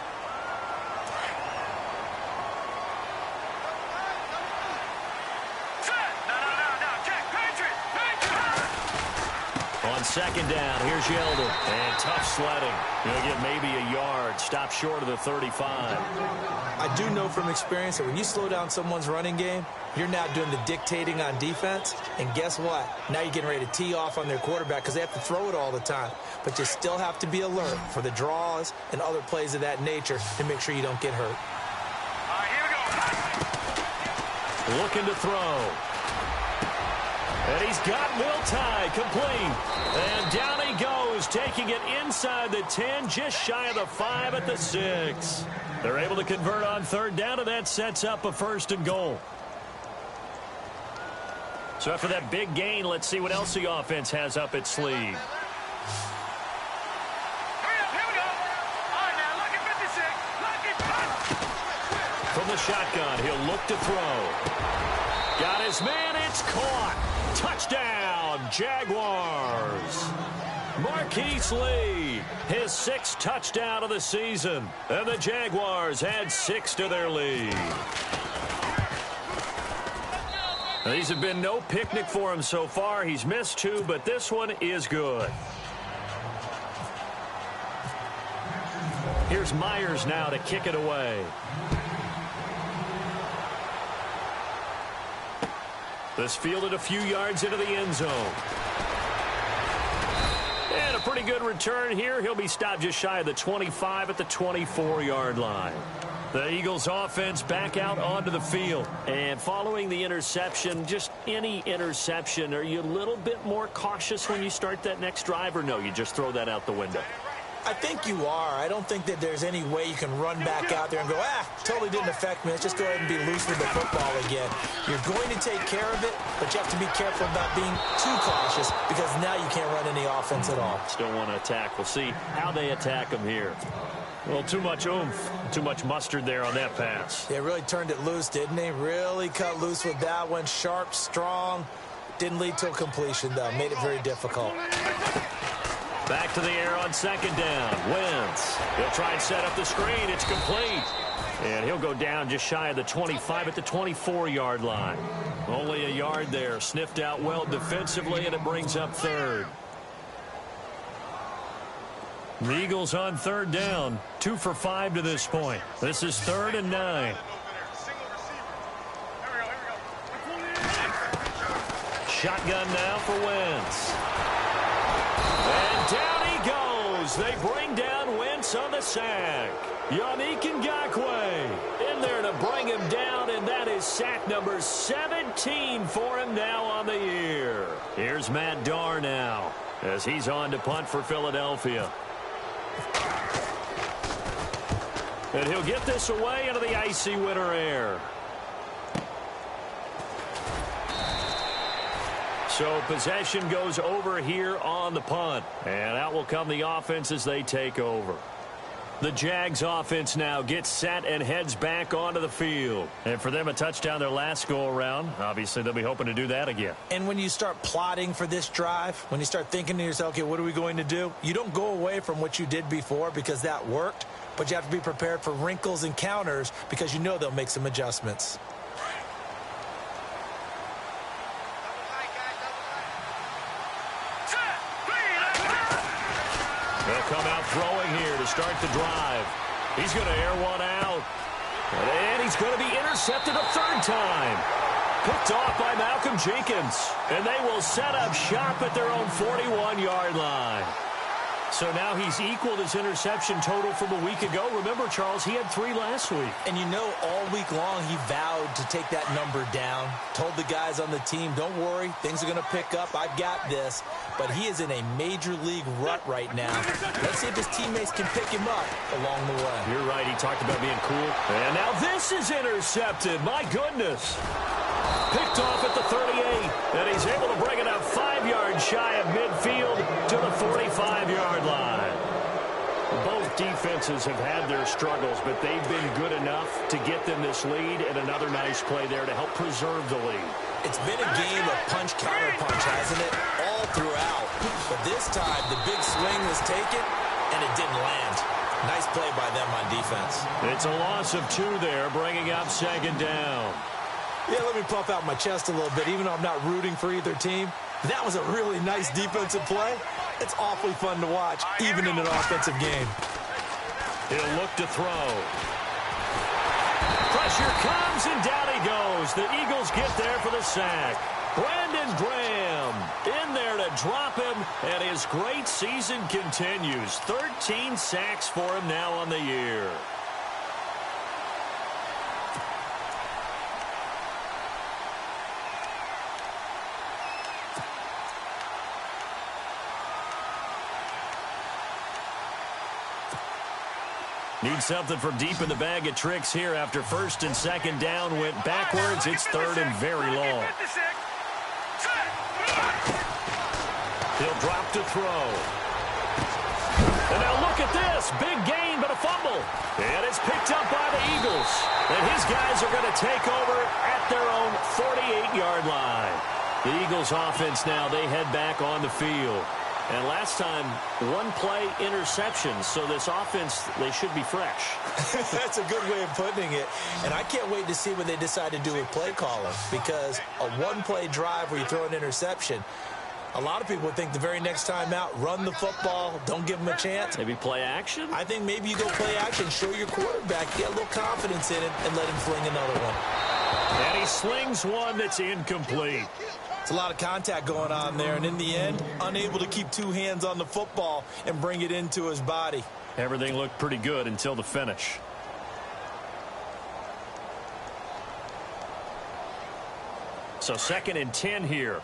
second down. Here's Yeldon. And tough sledding. He'll get maybe a yard. Stop short of the 35. I do know from experience that when you slow down someone's running game, you're now doing the dictating on defense. And guess what? Now you're getting ready to tee off on their quarterback because they have to throw it all the time. But you still have to be alert for the draws and other plays of that nature to make sure you don't get hurt. All right, here we go. Looking to throw. And he's got Will Tye complete. And down he goes, taking it inside the 10, just shy of the 5 at the 6. They're able to convert on third down, and that sets up a 1st and goal. So after that big gain, let's see what else the offense has up its sleeve. Here we go. All right, now, look at 56. Look at... From the shotgun, he'll look to throw. Got his man, it's caught. Touchdown, Jaguars. Marquise Lee, his 6th touchdown of the season. And the Jaguars add 6 to their lead. These have been no picnic for him so far. He's missed 2, but this one is good. Here's Myers now to kick it away. This fielded a few yards into the end zone. And a pretty good return here. He'll be stopped just shy of the 25 at the 24-yard line. The Eagles offense back out onto the field. And following the interception, just any interception, are you a little bit more cautious when you start that next drive, or no, you just throw that out the window? I think you are. I don't think that there's any way you can run back out there and go, totally didn't affect me. Let's just go ahead and be loose with the football again. You're going to take care of it, but you have to be careful about being too cautious because now you can't run any offense at all. Still want to attack. We'll see how they attack him here. Well, too much oomph, too much mustard there on that pass. They really turned it loose, didn't they? Really cut loose with that one. Sharp, strong. Didn't lead to a completion, though. Made it very difficult. Back to the air on second down. Wentz. He'll try and set up the screen. It's complete. And he'll go down just shy of the 25 at the 24-yard line. Only a yard there. Sniffed out well defensively, and it brings up 3rd. The Eagles on 3rd down. 2 for 5 to this point. This is 3rd and 9. Shotgun now for Wentz. And down he goes. They bring down Wentz on the sack. Yannick Ngakoue in there to bring him down, and that is sack number 17 for him now on the year. Here's Matt Darr now as he's on to punt for Philadelphia. And he'll get this away into the icy winter air. So possession goes over here on the punt. And out will come the offense as they take over. The Jags offense now gets set and heads back onto the field. And for them, a touchdown their last go-around. Obviously, they'll be hoping to do that again. And when you start plotting for this drive, when you start thinking to yourself, okay, what are we going to do? You don't go away from what you did before because that worked. But you have to be prepared for wrinkles and counters because you know they'll make some adjustments. They'll come out throwing here to start the drive. He's going to air one out. And he's going to be intercepted a 3rd time. Picked off by Malcolm Jenkins. And they will set up shop at their own 41-yard line. So now he's equaled his interception total from a week ago. Remember, Charles, he had 3 last week. And you know, all week long he vowed to take that number down. Told the guys on the team, don't worry, things are going to pick up. I've got this. But he is in a major league rut right now. Let's see if his teammates can pick him up along the way. You're right. He talked about being cool. And now this is intercepted. My goodness. Picked off at the 38. And he's able to bring it up 5 yards shy of midfield to the 45-yard line. Both defenses have had their struggles, but they've been good enough to get them this lead, and another nice play there to help preserve the lead. It's been a game of punch-counter-punch, hasn't it? All throughout. But this time, the big swing was taken, and it didn't land. Nice play by them on defense. It's a loss of 2 there, bringing up 2nd down. Yeah, let me puff out my chest a little bit, even though I'm not rooting for either team. That was a really nice defensive play, It's awfully fun to watch, even in an offensive game. He'll look to throw. Pressure comes, and down he goes. The Eagles get there for the sack. Brandon Graham in there to drop him, and his great season continues. 13 sacks for him now on the year. Need something from deep in the bag of tricks here after first and second down went backwards. It's third and very long. He'll drop to throw. And now look at this. Big gain, but a fumble. And it's picked up by the Eagles. And his guys are going to take over at their own 48-yard line. The Eagles offense now, they head back on the field. And last time, one play interception. So this offense, they should be fresh. That's a good way of putting it. And I can't wait to see what they decide to do with play calling. Because a one-play drive where you throw an interception, a lot of people think the very next time out, run the football, don't give them a chance. Maybe play action? I think maybe you go play action, show your quarterback, get a little confidence in it, and let him fling another one. And he slings one that's incomplete. It's a lot of contact going on there, and in the end, unable to keep two hands on the football and bring it into his body. Everything looked pretty good until the finish. So 2nd and 10 here.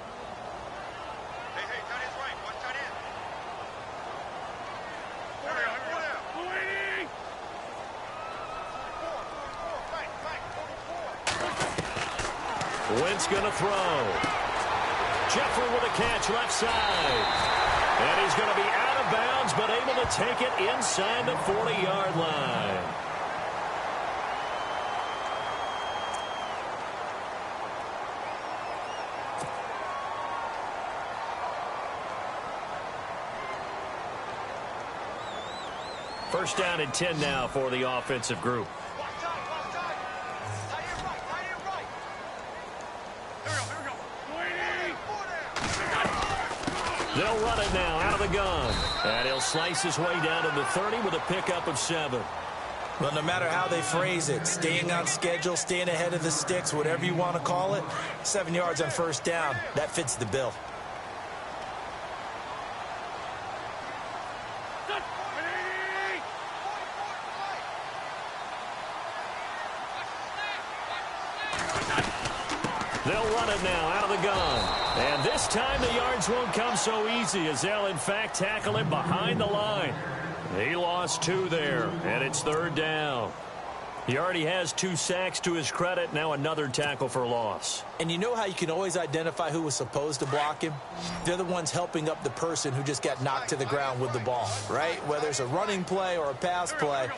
Wentz going to throw. Jeffrey with a catch left side. And he's going to be out of bounds, but able to take it inside the 40-yard line. First down and 10 now for the offensive group. They'll run it now out of the gun. And he'll slice his way down to the 30 with a pickup of 7. Well, no matter how they phrase it, staying on schedule, staying ahead of the sticks, whatever you want to call it, 7 yards on first down, that fits the bill. They'll run it now out of the gun. And this time the yards won't come so easy as they'll, in fact, tackle him behind the line. He lost 2 there, and it's 3rd down. He already has 2 sacks to his credit, now another tackle for loss. And you know how you can always identify who was supposed to block him? They're the ones helping up the person who just got knocked to the ground with the ball, right? Whether it's a running play or a pass play,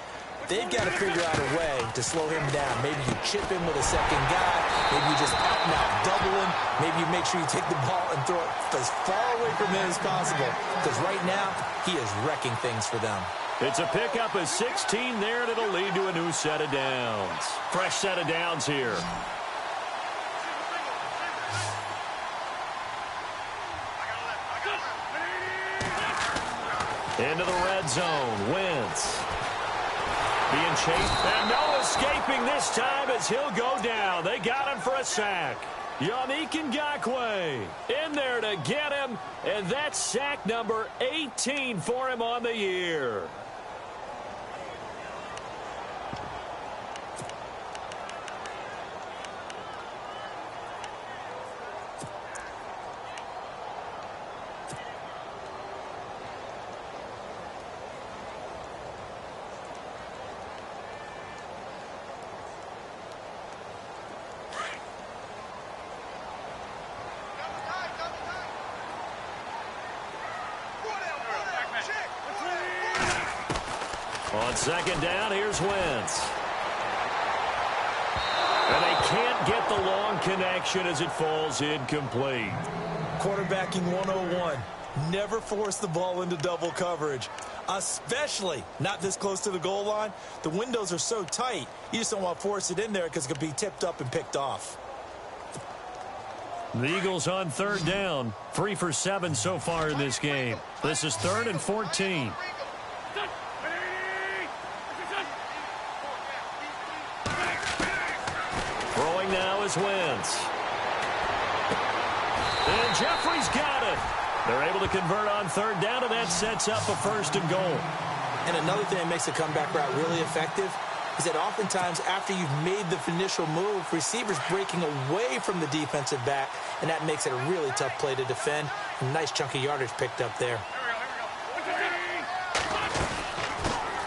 they've got to figure out a way to slow him down. Maybe you chip him with a second guy. Maybe you just out and out double him. Maybe you make sure you take the ball and throw it as far away from him as possible. Because right now, he is wrecking things for them. It's a pickup of 16 there, and it'll lead to a new set of downs. Fresh set of downs here. Into the red zone. Wentz. Being chased, and no escaping this time as he'll go down. They got him for a sack. Yannick Ngakoue in there to get him, and that's sack number 18 for him on the year. On second down, here's Wentz. And they can't get the long connection as it falls incomplete. Quarterbacking 101. Never force the ball into double coverage, especially not this close to the goal line. The windows are so tight, you just don't want to force it in there because it could be tipped up and picked off. The Eagles on third down. 3 for 7 so far in this game. This is 3rd and 14. Throwing now is Wentz. And Jeffrey's got it. They're able to convert on third down, and that sets up a 1st and goal. And another thing that makes the comeback route really effective is that oftentimes after you've made the initial move, receivers breaking away from the defensive back, and that makes it a really tough play to defend. A nice chunk of yardage picked up there.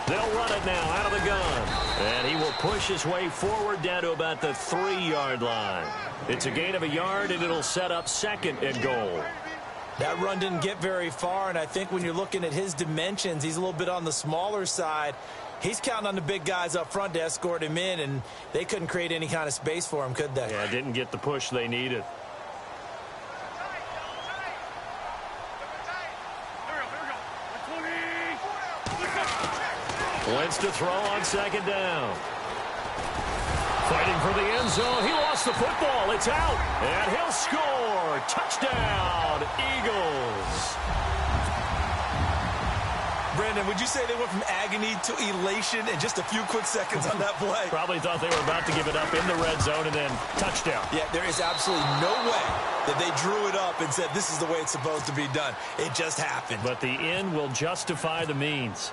They'll run it now out of the gun. And he will push his way forward down to about the 3-yard line. It's a gain of a yard, and it'll set up 2nd and goal. That run didn't get very far, and I think when you're looking at his dimensions, he's a little bit on the smaller side. He's counting on the big guys up front to escort him in, and they couldn't create any kind of space for him, could they? Yeah, didn't get the push they needed. Wentz to throw on 2nd down. Fighting for the end zone. He lost the football. It's out. And he'll score. Touchdown, Eagles. Brandon, would you say they went from agony to elation in just a few quick seconds on that play? Probably thought they were about to give it up in the red zone and then touchdown. Yeah, there is absolutely no way that they drew it up and said this is the way it's supposed to be done. It just happened. But the end will justify the means.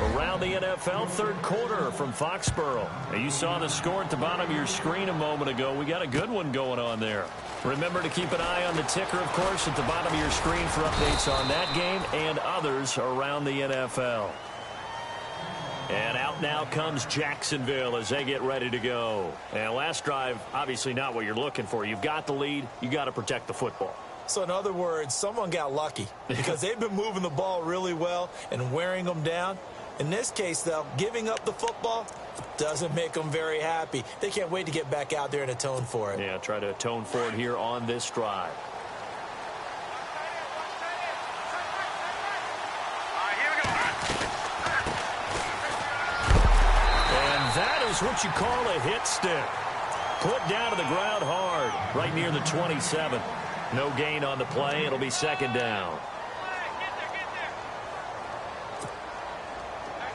Around the NFL, 3rd quarter from Foxborough. Now, you saw the score at the bottom of your screen a moment ago. We got a good one going on there. Remember to keep an eye on the ticker, of course, at the bottom of your screen for updates on that game and others around the NFL. And out now comes Jacksonville as they get ready to go. And last drive, obviously not what you're looking for. You've got the lead. You got to protect the football. So in other words, someone got lucky because they've been moving the ball really well and wearing them down. In this case, though, giving up the football doesn't make them very happy. They can't wait to get back out there and atone for it. Yeah, try to atone for it here on this drive. And that is what you call a hit stick. Put down to the ground hard, right near the 27. No gain on the play. It'll be 2nd down.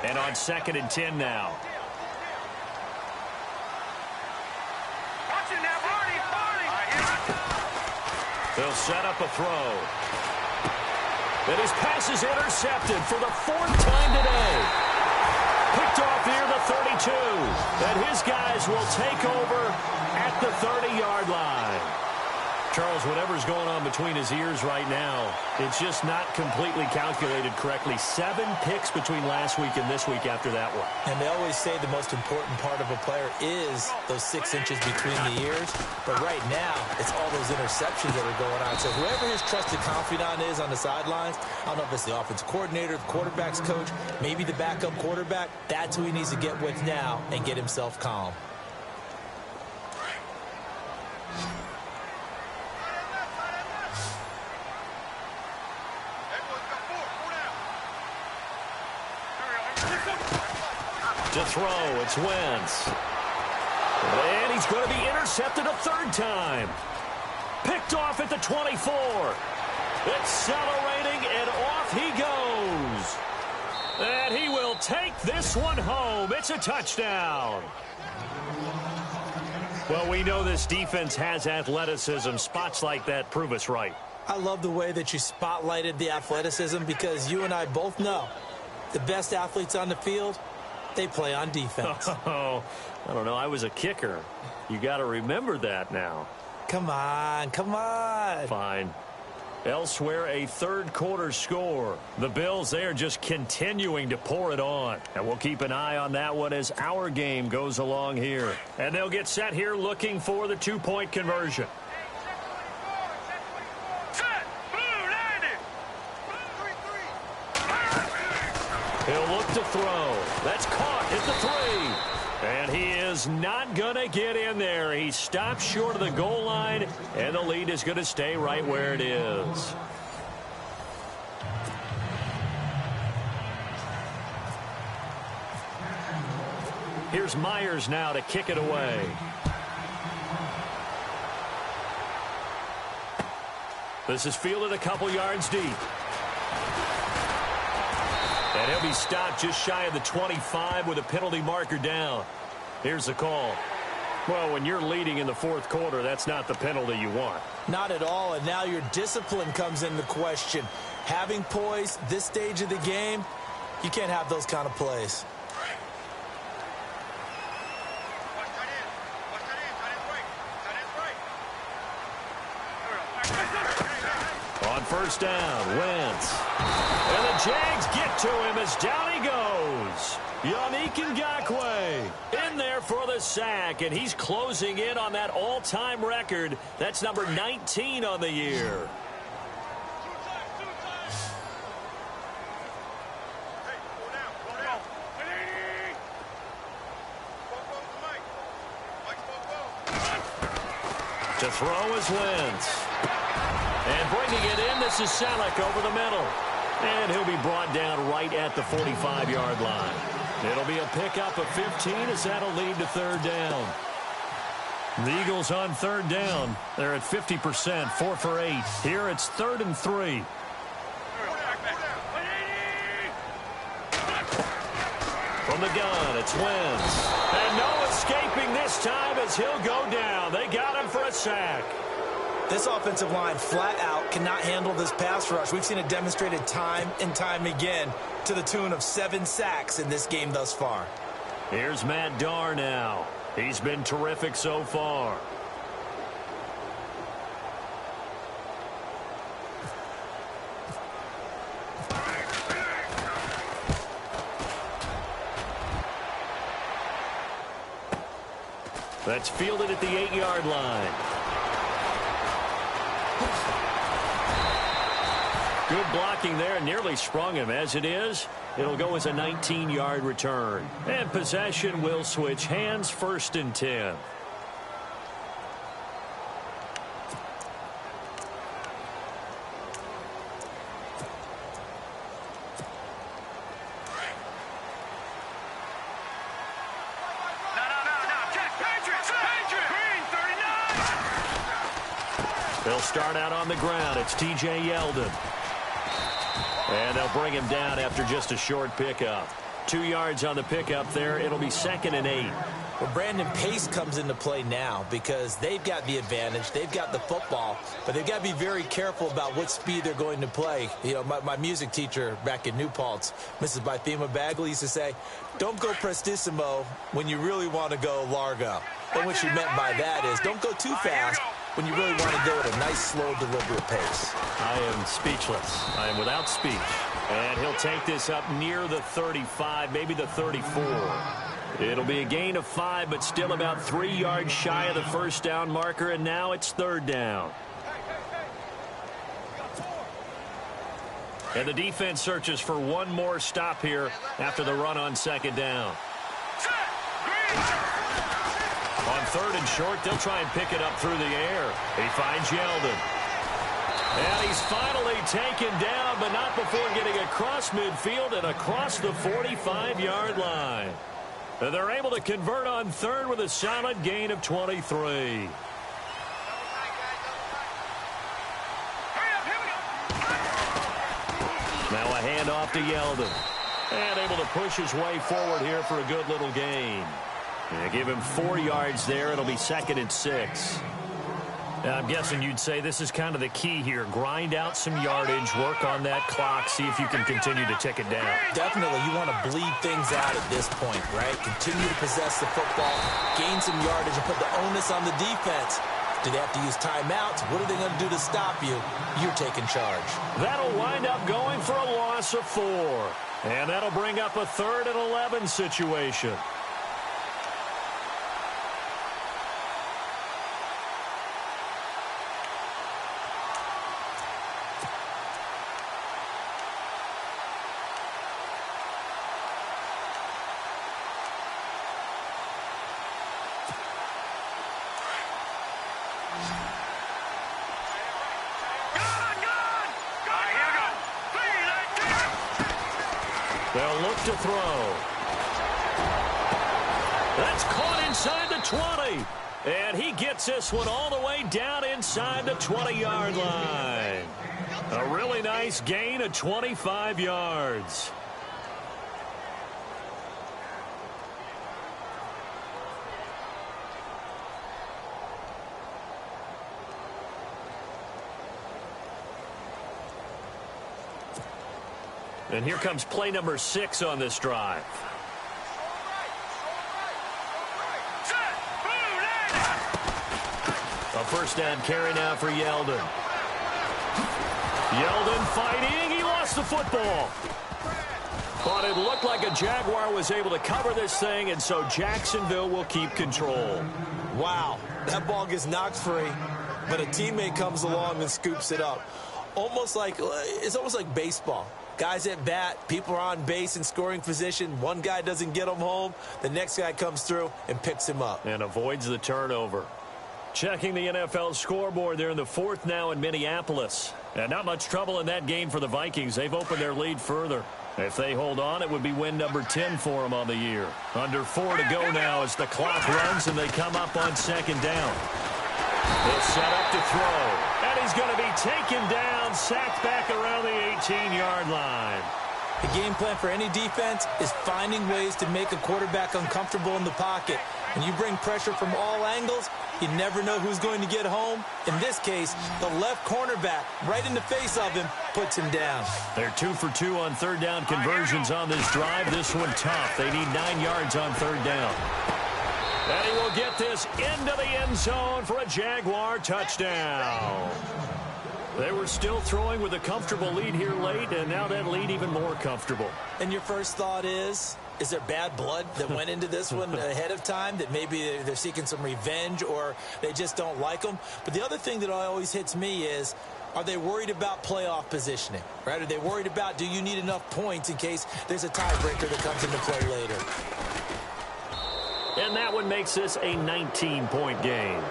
And on 2nd and 10 now. They'll set up a throw. And his pass is intercepted for the 4th time today. Picked off near the 32. And his guys will take over at the 30-yard line. Charles, whatever's going on between his ears right now, it's just not completely calculated correctly. 7 picks between last week and this week after that one. And they always say the most important part of a player is those 6 inches between the ears. But right now, it's all those interceptions that are going on. So whoever his trusted confidant is on the sidelines, I don't know if it's the offensive coordinator, the quarterback's coach, maybe the backup quarterback, that's who he needs to get with now and get himself calm. To throw, it's Wentz. And he's going to be intercepted a 3rd time. Picked off at the 24. Accelerating, and off he goes. And he will take this one home. It's a touchdown. Well, we know this defense has athleticism. Spots like that prove us right. I love the way that you spotlighted the athleticism because you and I both know the best athletes on the field, they play on defense. Oh, I don't know. I was a kicker. You got to remember that now. Come on, come on. Fine. Elsewhere, a 3rd quarter score. The Bills, they are just continuing to pour it on. And we'll keep an eye on that one as our game goes along here. And they'll get set here looking for the 2-point conversion. He'll look to throw. That's caught at the 3. And he is not going to get in there. He stops short of the goal line, and the lead is going to stay right where it is. Here's Myers now to kick it away. This is fielded a couple yards deep. And he'll be stopped just shy of the 25 with a penalty marker down. Here's the call. Well, when you're leading in the fourth quarter, that's not the penalty you want. Not at all, and now your discipline comes into question. Having poise this stage of the game, you can't have those kind of plays. On first down, Wentz. And the Jags get to him as down he goes. YungDaveGod's in there for the sack, and he's closing in on that all-time record. That's number 19 on the year. To throw is Wentz. And bringing it in, this is Selleck over the middle. And he'll be brought down right at the 45-yard line. It'll be a pickup of 15 as that'll lead to third down. The Eagles on third down. They're at 50%, 4 for 8. Here it's 3rd and 3. From the gun, it's Wentz. And no escaping this time as he'll go down. They got him for a sack. This offensive line flat out cannot handle this pass rush. We've seen it demonstrated time and time again to the tune of 7 sacks in this game thus far. Here's Matt Darr now. He's been terrific so far. That's fielded at the 8-yard line. Good blocking there, nearly sprung him. As it is, it'll go as a 19-yard return. And possession will switch hands, 1st and 10. They'll start out on the ground. It's T.J. Yeldon. And they'll bring him down after just a short pickup. 2 yards on the pickup there. It'll be 2nd and 8. Well, Brandon, pace comes into play now because they've got the advantage. They've got the football, but they've got to be very careful about what speed they're going to play. You know, my music teacher back in New Paltz, Mrs. Bythema Bagley, used to say, don't go prestissimo when you really want to go largo. And what she meant by that is don't go too fast when you really want to go at a nice, slow, deliberate pace. I am speechless. I am without speech. And he'll take this up near the 35, maybe the 34. It'll be a gain of 5, but still about 3 yards shy of the first down marker, and now it's 3rd down. And the defense searches for one more stop here after the run on 2nd down. On 3rd and short, they'll try and pick it up through the air. He finds Yeldon. And he's finally taken down, but not before getting across midfield and across the 45-yard line. And they're able to convert on 3rd with a solid gain of 23. Now a handoff to Yeldon. And able to push his way forward here for a good little gain. And give him 4 yards there. It'll be 2nd and 6. I'm guessing you'd say this is kind of the key here. Grind out some yardage, work on that clock, see if you can continue to tick it down. Definitely, you want to bleed things out at this point, right? Continue to possess the football, gain some yardage, and put the onus on the defense. Do they have to use timeouts? What are they going to do to stop you? You're taking charge. That'll wind up going for a loss of 4. And that'll bring up a 3rd and 11 situation. They'll look to throw. That's caught inside the 20. And he gets this one all the way down inside the 20-yard line. A really nice gain of 25 yards. And here comes play number 6 on this drive. A first down carry now for Yeldon. Yeldon fighting. He lost the football. But it looked like a Jaguar was able to cover this thing, and so Jacksonville will keep control. Wow, that ball gets knocked free, but a teammate comes along and scoops it up. It's almost like baseball. Guys at bat, people are on base in scoring position. One guy doesn't get him home. The next guy comes through and picks him up. And avoids the turnover. Checking the NFL scoreboard, they're in the 4th now in Minneapolis. And not much trouble in that game for the Vikings. They've opened their lead further. If they hold on, it would be win number 10 for them on the year. Under 4 to go now as the clock runs and they come up on 2nd down. They'll set up to throw. And he's going to be taken down, sacked back around the 18-yard line. The game plan for any defense is finding ways to make a quarterback uncomfortable in the pocket. When you bring pressure from all angles, you never know who's going to get home. In this case, the left cornerback, right in the face of him, puts him down. They're 2 for 2 on 3rd down conversions on this drive. This one tough. They need 9 yards on 3rd down. And he will get this into the end zone for a Jaguar touchdown. They were still throwing with a comfortable lead here late, and now that lead even more comfortable. And your first thought is there bad blood that went into this one ahead of time, that maybe they're seeking some revenge or they just don't like them? But the other thing that always hits me is, are they worried about playoff positioning? Right? Are they worried about, do you need enough points in case there's a tiebreaker that comes into play later? And that one makes this a 19-point game.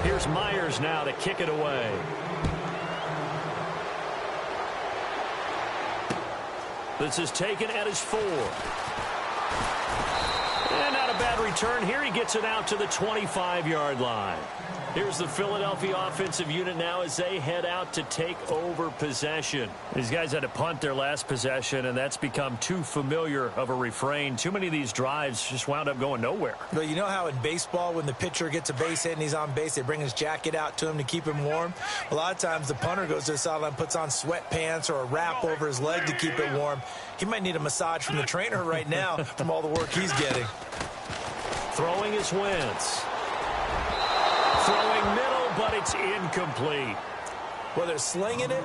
Here's Myers now to kick it away. This is taken at his 4. And not a bad return. Here he gets it out to the 25-yard line. Here's the Philadelphia offensive unit now as they head out to take over possession. These guys had to punt their last possession, and that's become too familiar of a refrain. Too many of these drives just wound up going nowhere. But you know how in baseball, when the pitcher gets a base hit and he's on base, they bring his jacket out to him to keep him warm? A lot of times the punter goes to the sideline, puts on sweatpants or a wrap over his leg to keep it warm. He might need a massage from the trainer right now from all the work he's getting. Throwing is Wentz. Throwing middle, but it's incomplete. Well, they're slinging it,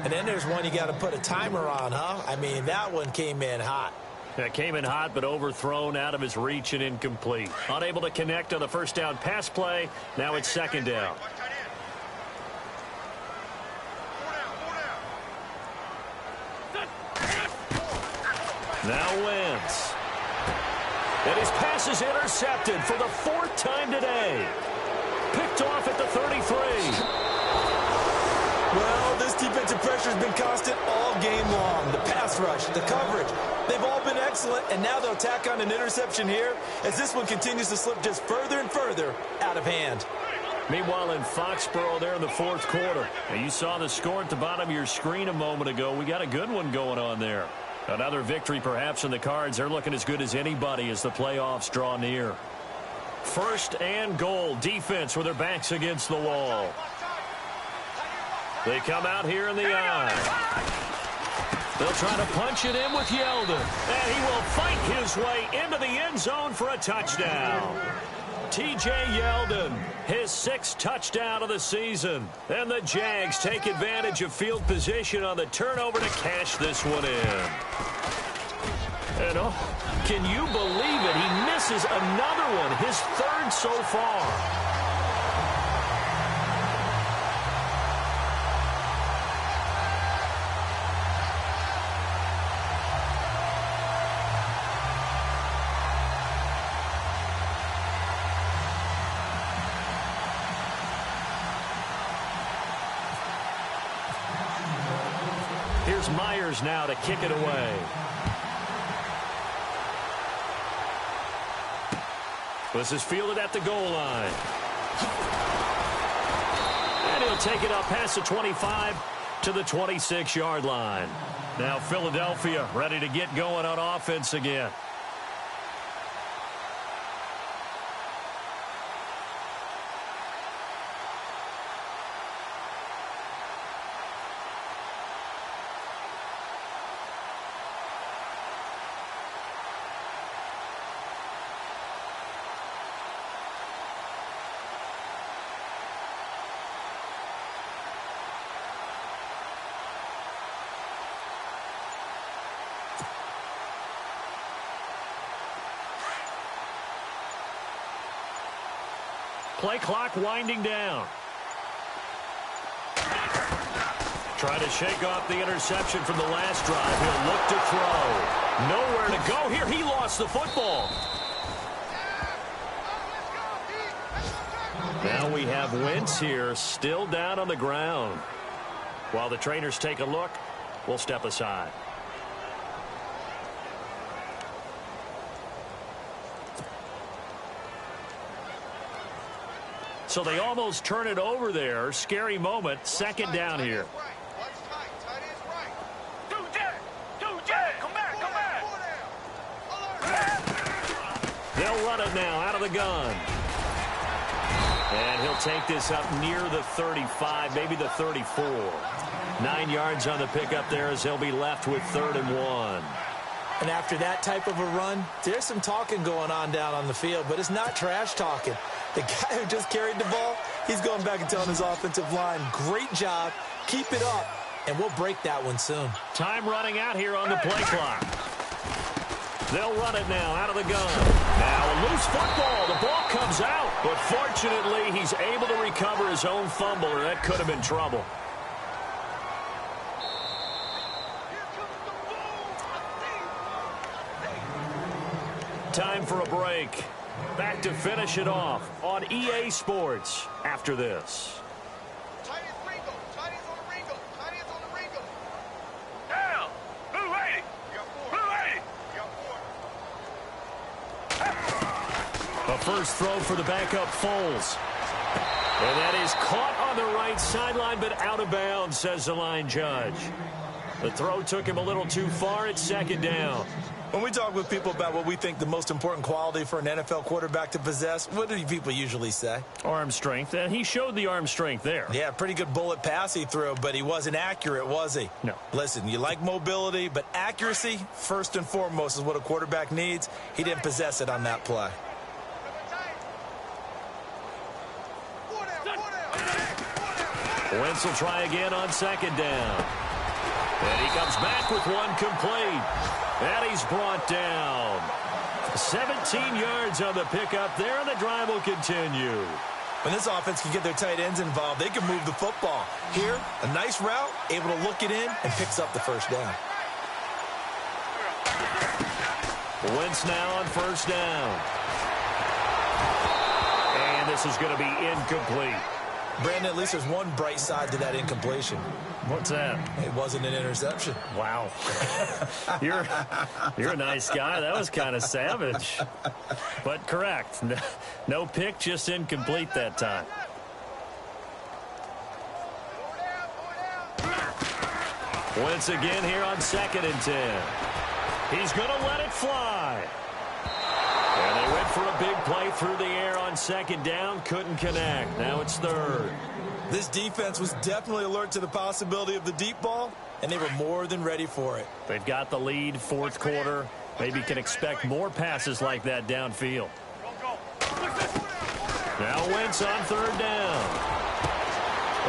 and then there's one you got to put a timer on, huh? I mean, that one came in hot. That came in hot, but overthrown, out of his reach, and incomplete. Unable to connect on the first down pass play. Now it's 2nd down. Now Wentz. And his pass is intercepted for the 4th time today. Picked off at the 33. Well, this defensive pressure has been constant all game long. The pass rush, the coverage, they've all been excellent, and now they'll tack on an interception here as this one continues to slip just further and further out of hand. Meanwhile, in Foxborough there in the 4th quarter. Now, you saw the score at the bottom of your screen a moment ago. We got a good one going on there. Another victory perhaps in the cards. They're looking as good as anybody as the playoffs draw near. 1st and goal. Defense with their backs against the wall. They come out here in the eye. They'll try to punch it in with Yeldon. And he will fight his way into the end zone for a touchdown. T.J. Yeldon, his 6th touchdown of the season. And the Jags take advantage of field position on the turnover to cash this one in. And can you believe it? He misses another one, his 3rd so far. Here's Myers now to kick it away. This is fielded at the goal line. And he'll take it up past the 25 to the 26-yard line. Now Philadelphia ready to get going on offense again. Play clock winding down. Trying to shake off the interception from the last drive. He'll look to throw. Nowhere to go here. He lost the football. Now we have Wentz here, still down on the ground. While the trainers take a look, we'll step aside. So they almost turn it over there. Scary moment. Second down here. They'll run it now out of the gun. And he'll take this up near the 35, maybe the 34. 9 yards on the pickup there as he'll be left with 3rd and 1. And after that type of a run, there's some talking going on down on the field, but it's not trash talking. The guy who just carried the ball, he's going back and telling his offensive line, great job, keep it up, and we'll break that one soon. Time running out here on the play clock. They'll run it now out of the gun. Now a loose football. The ball comes out, but fortunately he's able to recover his own fumble, or that could have been trouble. Time for a break. Back to finish it off on EA Sports after this. Down. Blue 80. Blue 80. A first throw for the backup Foles. And that is caught on the right sideline, but out of bounds, says the line judge. The throw took him a little too far. It's 2nd down. When we talk with people about what we think the most important quality for an NFL quarterback to possess, what do people usually say? Arm strength, and he showed the arm strength there. Yeah, pretty good bullet pass he threw, but he wasn't accurate, was he? No. Listen, you like mobility, but accuracy, first and foremost, is what a quarterback needs. He didn't possess it on that play. Wentz will try again on 2nd down. And he comes back with one complete. And he's brought down. 17 yards on the pickup there, and the drive will continue. When this offense can get their tight ends involved, they can move the football. Here, a nice route, able to look it in, and picks up the first down. Wentz now on 1st down. And this is going to be incomplete. Brandon, at least there's one bright side to that incompletion. What's that? It wasn't an interception. Wow. You're a nice guy. That was kind of savage. But correct. No pick, just incomplete that time. Once again here on 2nd and 10. He's going to let it fly. And they went for a big play through the air on 2nd down. Couldn't connect. Now it's 3rd. This defense was definitely alert to the possibility of the deep ball, and they were more than ready for it. They've got the lead, 4th quarter. Maybe can expect more passes like that downfield. Now Wentz on 3rd down.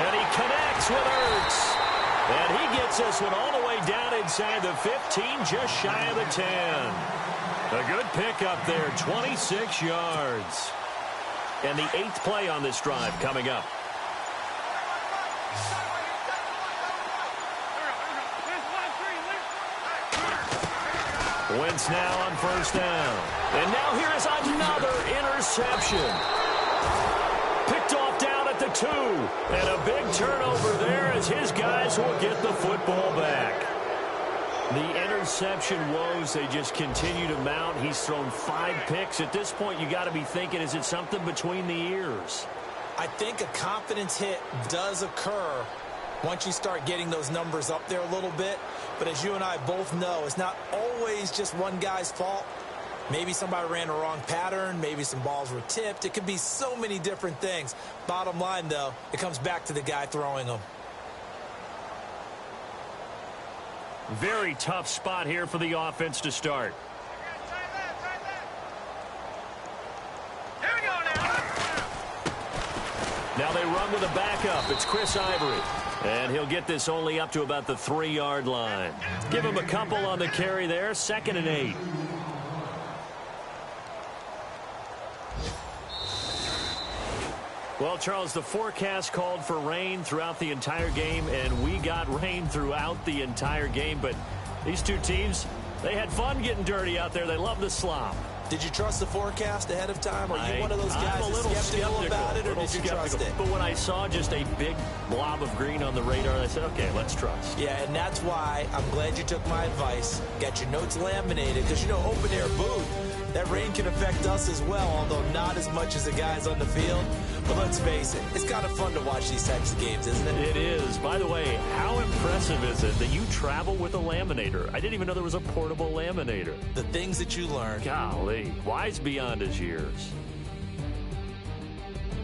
And he connects with Ertz. And he gets this one all the way down inside the 15, just shy of the 10. A good pickup there, 26 yards. And the 8th play on this drive coming up. Wentz now on 1st down. And now here is another interception. Picked off down at the 2. And a big turnover there as his guys will get the football back. The interception woes, they just continue to mount. He's thrown 5 picks. At this point, you got to be thinking, is it something between the ears? I think a confidence hit does occur once you start getting those numbers up there a little bit. But as you and I both know, it's not always just one guy's fault. Maybe somebody ran a wrong pattern. Maybe some balls were tipped. It could be so many different things. Bottom line, though, it comes back to the guy throwing them. Very tough spot here for the offense to start. Here we go now. Now they run with a backup. It's Chris Ivory. And he'll get this only up to about the 3-yard line. Give him a couple on the carry there. 2nd and 8. Well, Charles, the forecast called for rain throughout the entire game, and we got rain throughout the entire game. But these two teams, they had fun getting dirty out there. They love the slop. Did you trust the forecast ahead of time? Are you one of those guys I'm a little skeptical about it, or did you trust it? But when I saw just a big blob of green on the radar, I said, okay, let's trust. Yeah, and that's why I'm glad you took my advice. Got your notes laminated, because, you know, open-air booth, that rain can affect us as well, although not as much as the guys on the field. But let's face it, it's kind of fun to watch these types of games, isn't it? It is. By the way, how impressive is it that you travel with a laminator? I didn't even know there was a portable laminator. The things that you learn. Golly, wise beyond his years.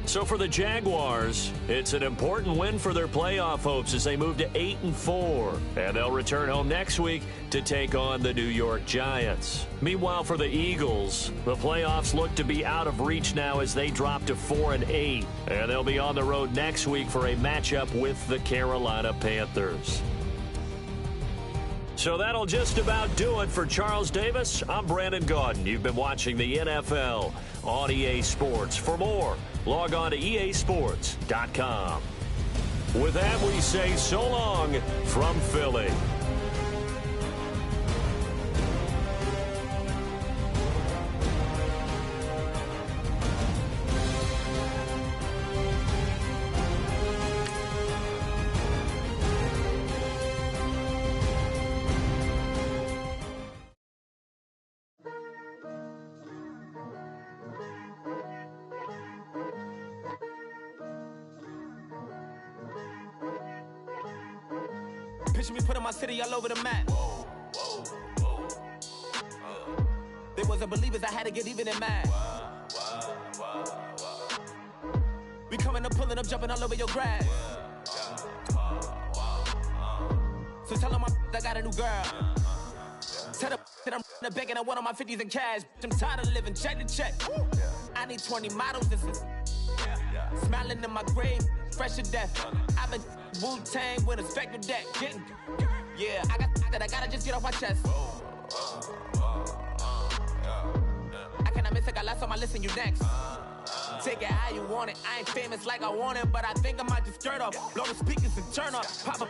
So for the Jaguars, it's an important win for their playoff hopes as they move to 8-4. And they'll return home next week to take on the New York Giants. Meanwhile, for the Eagles, the playoffs look to be out of reach now as they drop to 4-8. And they'll be on the road next week for a matchup with the Carolina Panthers. So that'll just about do it for Charles Davis. I'm Brandon Gaudin. You've been watching the NFL on EA Sports. For more, log on to easports.com. With that, we say so long from Philly. Picture me putting my city all over the map. They wasn't believers, I had to get even and mad. We coming up, pulling up, jumping all over your grass. So tell them I got a new girl. Tell them that I'm in the bank and I want on my 50s in cash. I'm tired of living check to check. I need 20 models, this is smiling in my grave, fresh to death. I've been Wu-Tang with a spectral deck. Getting, yeah, I gotta just get off my chest. I cannot miss it, got last on my list and you next. Take it how you want it. I ain't famous like I want it, but I think I might just skirt off. Blow the speakers and turn up. Pop up.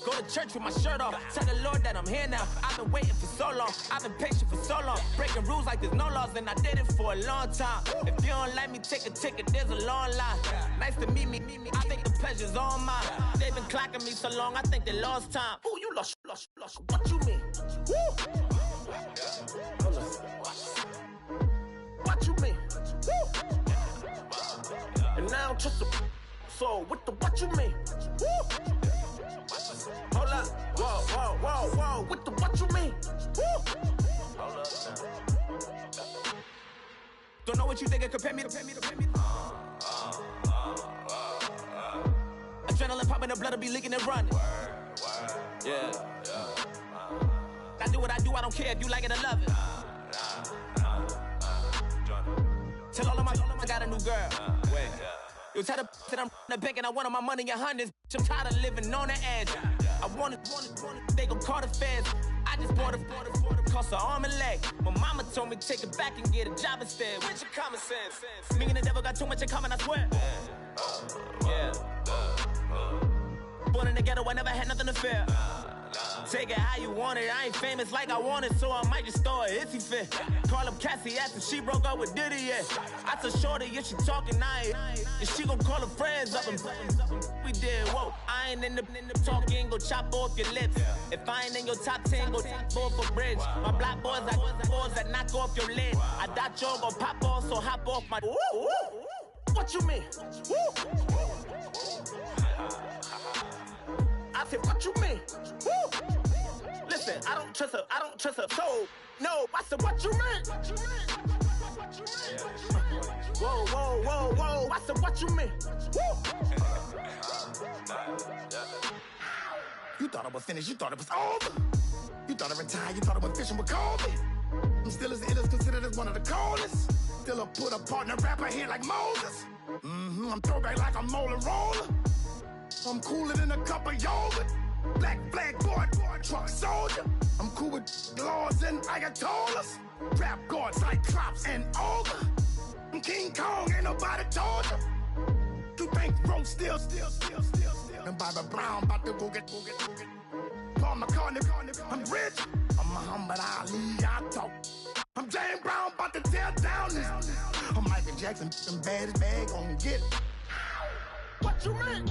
Go to church with my shirt off. Tell the Lord that I'm here now. I've been waiting for so long. I've been patient for so long. Breaking rules like there's no laws, and I did it for a long time. If you don't like me, take a ticket. There's a long line. Nice to meet me. I think the pleasure's all mine. They've been clocking me so long, I think they lost time. Ooh, you lost. What you mean? Woo! What you mean? Woo! And now I'm just a so what you mean? Woo! Hold up, whoa, with the what you mean? Woo! Hold up now. Don't know what you think, compare me to. Adrenaline popping, the blood will be leaking and running. Yeah. I do what I do, I don't care if you like it or love it. Tell all of my I got a new girl. Wait. You tell the that I'm in the bank and I want my money in hundreds. I'm tired of living on the edge. I want it, they gon' call the feds. I just bought a cost an arm and leg. My mama told me take it back and get a job instead. Where's your common sense? Me and the devil got too much in common, I swear. Yeah. Born in the ghetto, I never had nothing to fear. Take it how you want it. I ain't famous like I want it, so I might just throw a hissy fit. Call up Cassie after she broke up with Diddy, yeah. I told Shorty if she talking, and she gon' call her friends up and we did, whoa. I ain't in the talking, go chop off your lips. If I ain't in your top 10, go top 4 for bridge. My black boys like boys that knock off your lid. I thought y'all gon' pop off, so hop off my. What you mean? I said, what you mean? Listen, I don't trust her soul. No, I said, what you mean? Whoa, whoa, whoa, whoa. I said, what you mean? You thought I was finished, you thought it was over. You thought I retired, you thought I went fishing with Kobe. I'm still as ill as considered as one of the coldest. Still a put a partner rapper here like Moses. I'm throwback like a molar roller. I'm cooler than a cup of yogurt. Black flag boy, truck soldier. I'm cool with laws and Ayatollahs. Rap god, Cyclops and Ogre. I'm King Kong, ain't nobody told you. You think Rome still. And Bobby Brown about to go get. Paul McCartney, I'm rich. I'm Muhammad Ali, I talk. I'm James Brown, about to tear down this. I'm Michael Jackson, them bad as bad, gon' get it. What you mean?